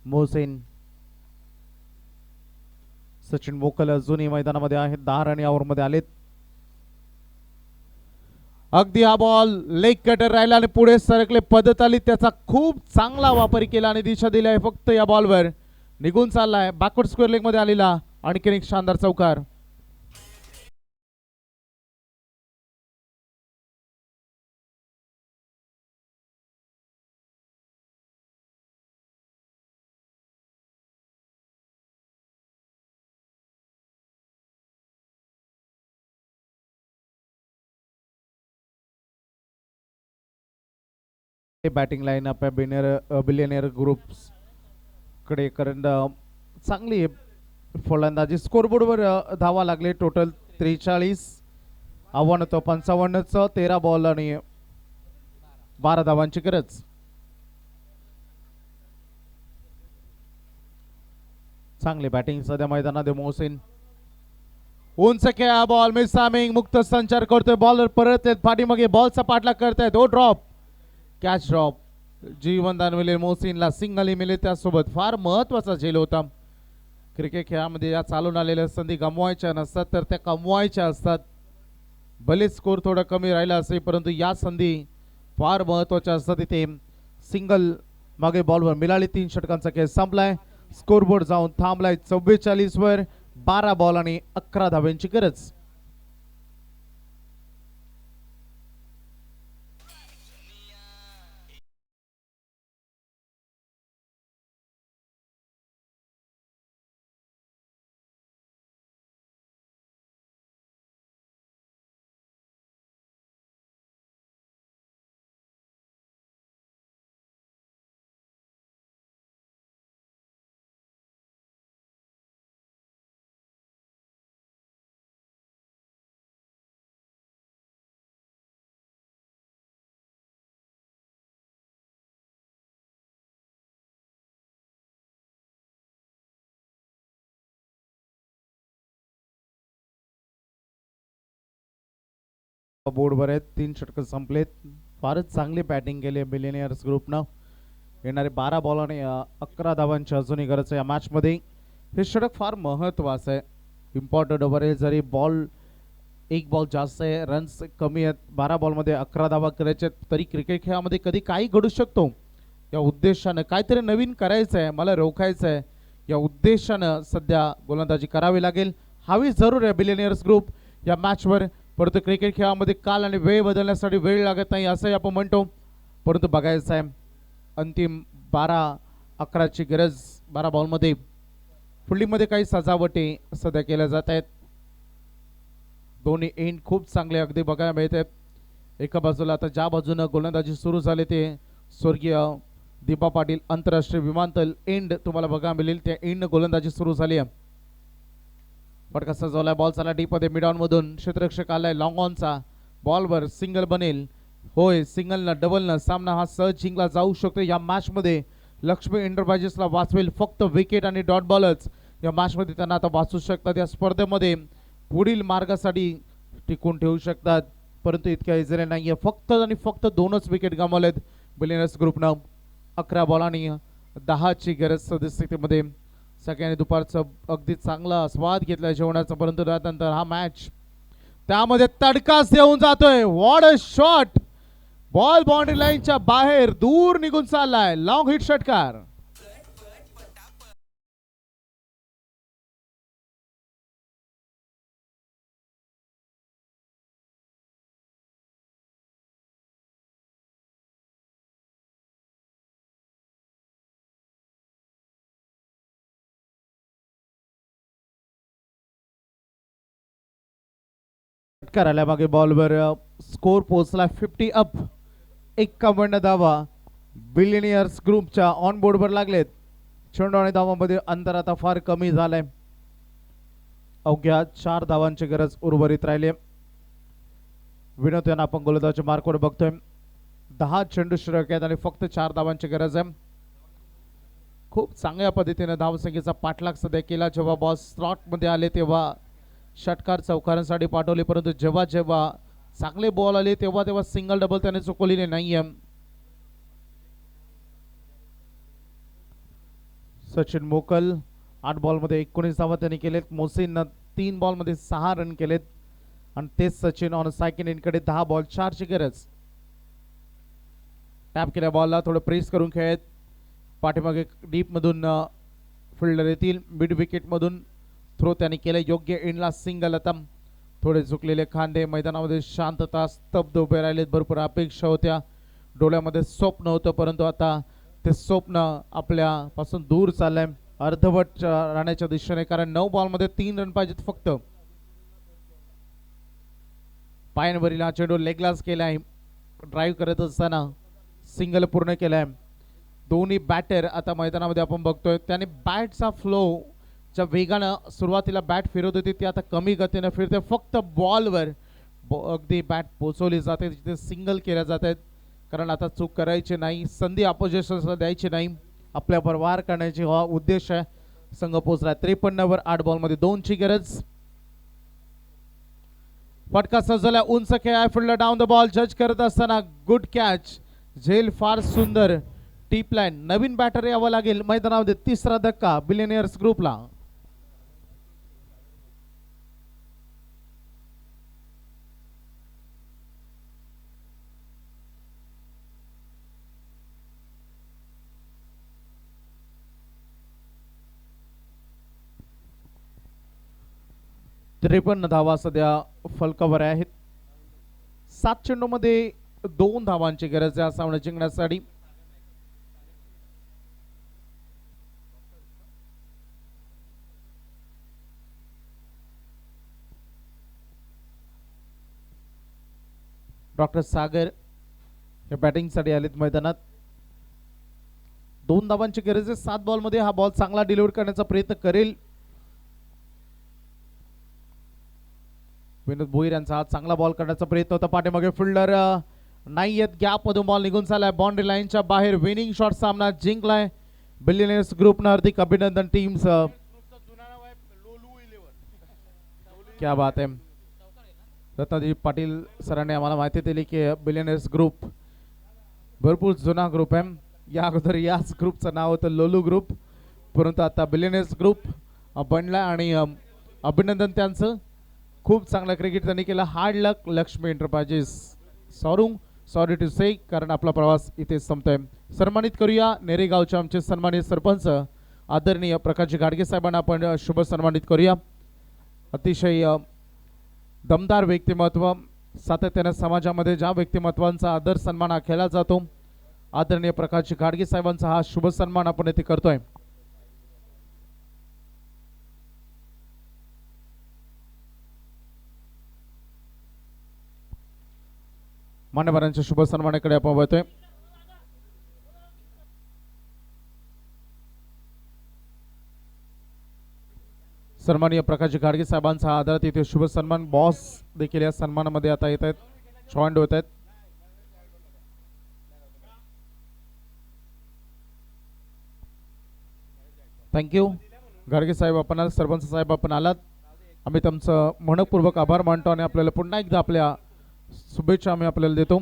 मोहसेन, सचिन मोकल अजूनही मैदानामध्ये आहेत. 10 रन यावरमध्ये आलेत. अगदी हा बॉल लेग कटर राहिला आणि पुढे सरकले. पद्धत आली. त्याचा खूप चांगला वापर केला आणि दिशा दिली आहे फक्त या बॉलवर. निघून चाललाय. बॅकवर्ड स्क्वेअर लेग मध्ये आलेला आणखीन एक शानदार चौकार. Batting line up billionaire groups कडे करंट चांगली फलंदाजी. स्कोरबोर्डवर धावा लागले. टोटल 43. आव्हान होतं 55चं. 13 बॉल आणि 12 धावांची गरज. चांगली बॅटिंग सध्या मैदानात. मोहसिन उंच खेळा. बॉल मिसामिंग. मुक्त संचार करतोय. बॉलर परत येत पाठीमागे. बॉलचा पाठलाग करतायत. ओ ड्रॉप. Catch drop. जीवनदान मिळेल. मोहसिनला सिंगलही मिळेल. त्यासोबत फार महत्वाचा झेल होता. क्रिकेट खेळामध्ये या चालून आलेल्या संधी गमवायच्या नसतात तर त्या कमवायच्या असतात. भले स्कोर थोडा कमी राहिला असेल परंतु या संधी फार महत्वाच्या असतात. इथे सिंगल मागे बॉलवर मिळाली. 3 षटकांचा खेळ संपलाय. स्कोरबोर्ड जाऊन थांबलाय 44 वर. 12 बॉल आणि 11 धाव्यांची गरज. बोर्डवर आहेत. 3 षटक संपलेत. फारच चांगली बॅटिंग केली बिलियनियर्स ग्रुपनं. येणारे 12 बॉल आणि 11 धावांची अजूनही गरज आहे या मॅच मध्ये. हे षटक फार महत्वाचं आहे. इम्पॉर्टंट ओव्हर आहे. जरी बॉल एक बॉल जास्त आहे, रन्स कमी आहेत, 12 बॉलमध्ये 11 धावा करायच्या आहेत. तरी क्रिकेट खेळामध्ये कधी काही घडू शकतो. या उद्देशानं काहीतरी नवीन करायचं आहे, मला रोखायचं आहे, या उद्देशानं सध्या गोलंदाजी करावी लागेल. हवी जरूर आहे बिलियनियर्स ग्रुप या मॅचवर, परंतु क्रिकेट खेळामध्ये काल आणि वेळ बदलण्यासाठी वेळ लागत नाही असंही आपण म्हणतो. परंतु बघायचं आहे अंतिम 12-11ची गरज. 12 बॉलमध्ये फिल्डिंगमध्ये काही सजावटी सध्या केल्या जात आहेत. दोन्ही एंड खूप चांगले अगदी बघायला मिळत आहेत. एका बाजूला आता ज्या बाजूनं गोलंदाजी सुरू झाली ते स्वर्गीय दीपा पाटील आंतरराष्ट्रीय विमानतळ एंड तुम्हाला बघायला मिळेल, त्या एंड गोलंदाजी सुरू झाली आहे. फटका सजवलाय, बॉल चालला डीप मध्ये, मिड ऑन मधून क्षेत्ररक्षक आलाय लॉंग ऑनचा, बॉलवर सिंगल बनेल. होय, सिंगलनं डबलनं सामना हा सहज जिंकला जाऊ शकतो. या मॅच मध्ये लक्ष्मी एंटरप्राइजेसला वाचवेल फक्त विकेट आणि डॉट बॉलच. या मॅच मध्ये त्यांना आता वाचू शकतात, या स्पर्धेमध्ये पुढील मार्गासाठी टिकून ठेवू शकतात. परंतु इतक्या इझिली नाहीये, फक्त आणि फक्त 2च विकेट गमावलेत बिलियनर्स ग्रुपनं. 11 बॉलांनी 10ची गरज सदस्यतेमध्ये. सगळ्यांनी दुपारचं अगदी चांगला स्वाद घेतला जेवणाचा, परंतु त्यानंतर हा मॅच त्यामध्ये तडकाच देऊन जातोय. What a shot, ball boundary लाईनच्या बाहेर दूर निघून चाललाय, लॉंग हिट षटकार. षटकार आल्यामागे बॉलवर स्कोर पोहोचला 50 अप. 51 धावा बिलियनियर्स ग्रुपच्या ऑन बोर्डवर लागलेत. चेंडू आणि धावांमध्ये अंतर आता फार कमी झालंय. अवघ्या 4 धावांची गरज उर्वरित राहिली. विनोद यांना आपण गोलंदाजीच्या मार्कवर बघतोय. 10 चेंडू शिल्लक आहेत आणि फक्त 4 धावांची गरज आहे. खूप चांगल्या पद्धतीने धावसंख्येचा पाठलाग सध्या केला. जेव्हा बॉल स्लॉट मध्ये आले तेव्हा षटकार चौकारांसाठी पाठवले, परंतु जेव्हा जेव्हा चांगले बॉल आले तेव्हा तेव्हा सिंगल डबल त्याने चुकवलेले नाहीये. सचिन मोकल 8 बॉलमध्ये 19 धावा त्यांनी केलेत. मोसीननं 3 बॉलमध्ये 6 रन केलेत आणि तेच सचिन ऑन सेकंड इनकडे 10 बॉल 4ची गरज. टॅप केल्या बॉलला थोडं प्रेस करून खेळत, पाठीमागे डीप मधून फिल्डर येतील. मिड विकेट मधून थ्रो त्याने केले, योग्य एंडला सिंगल. आता थोडे झुकलेले खांदे, मैदानामध्ये शांतता, स्तब्ध उभे राहिलेत. भरपूर अपेक्षा होत्या, डोळ्यामध्ये स्वप्न होतं, परंतु आता ते स्वप्न आपल्यापासून दूर चाललंय. अर्धवट राहण्याच्या दिशेने, कारण 9 बॉलमध्ये 3 रन पाहिजेत फक्त. पायांवरील हा चेंडू लेगलाच केलाय, ड्राईव्ह करत असताना सिंगल पूर्ण केलाय. दोन्ही बॅटर आता मैदानामध्ये आपण बघतोय, त्याने बॅटचा फ्लो ज्या वेगानं सुरुवातीला बॅट फिरवत होती ती आता कमी गतीने फिरते. फक्त बॉलवर अगदी बॅट पोचवली जाते, जिथे सिंगल केल्या जात आहेत. कारण आता चूक करायची नाही, संधी अपोजिशनला द्यायची नाही, आपल्यावर वार करण्याची हा उद्देश आहे. संघ पोचला 53वर. 8 बॉलमध्ये 2ची गरज. फटका सजवला, उंच खेळ, फिल्डर डाऊन द बॉल जज करत असताना गुड कॅच. झेल फार सुंदर, टीप लाईन. नवीन बॅटर यावं लागेल मैदानामध्ये. 3रा धक्का बिलियनियर्स ग्रुपला. त्रेपन्न धावा सध्या फलकावर आहेत. 7 चेंडूमध्ये 2 धावांची गरज आहे सामना जिंकण्यासाठी. डॉक्टर सागर हे बॅटिंग साठी आलेत मैदानात. 2 धावांची गरज आहे 7 बॉलमध्ये. हा बॉल चांगला डिलिव्हर करण्याचा प्रयत्न करेल विनोद भोईर यांचा. हा चांगला बॉल करण्याचा प्रयत्न होता, पाठीमागे फिल्डर नाही येत, गॅप मधून बॉल निघून चाललाय बाउंड्री लाईनच्या बाहेर. विनिंग शॉट सामना जिंकलाय बिलियनियर्स ग्रुपनं. हार्दिक अभिनंदन टीम्स. क्या बात आहे. रत्नाजी पाटील सरांनी आम्हाला माहिती दिली की बिलियनियर्स ग्रुप भरपूर जुना ग्रुप आहे. या अगोदर याच ग्रुपचं नाव होतं लोलू ग्रुप, परंतु आता बिलियनियर्स ग्रुप बनला आणि अभिनंदन त्यांचं. खूप चांगला क्रिकेट त्यांनी केला. Hard luck Lakshmi enterprises. Sorry to say, कारण आपला प्रवास इथे संपतोय. सन्मानित करूया नेरेगावचे आमचे सन्मानित सरपंच आदरणीय प्रकाशजी घाडगे साहेबांना आपण शुभ सन्मानित करूया. अतिशय दमदार व्यक्तिमत्व, सातत्याने समाजामध्ये ज्या व्यक्तिमत्वांचा आदर सन्मान हा केला जातो, आदरणीय प्रकाशजी घाडगे साहेबांचा हा शुभ सन्मान आपण येथे करतोय. मान्यवरांच्या शुभ सन्मानाकडे आपण वळतोय. सन्माननीय प्रकाशजी घाडगे साहेबांचा आदर तिथे शुभ सन्मान. बॉस देखील या सन्मानामध्ये आता येत आहेत, जॉईंट होत आहेत. थँक्यू घाडगे साहेब, आपण आलात. सरपंच साहेब आपण आलात. आम्ही तुमचं मनपूर्वक आभार मानतो आणि आपल्याला पुन्हा एकदा आपल्या शुभेच्छा आम्ही आपल्याला देतो.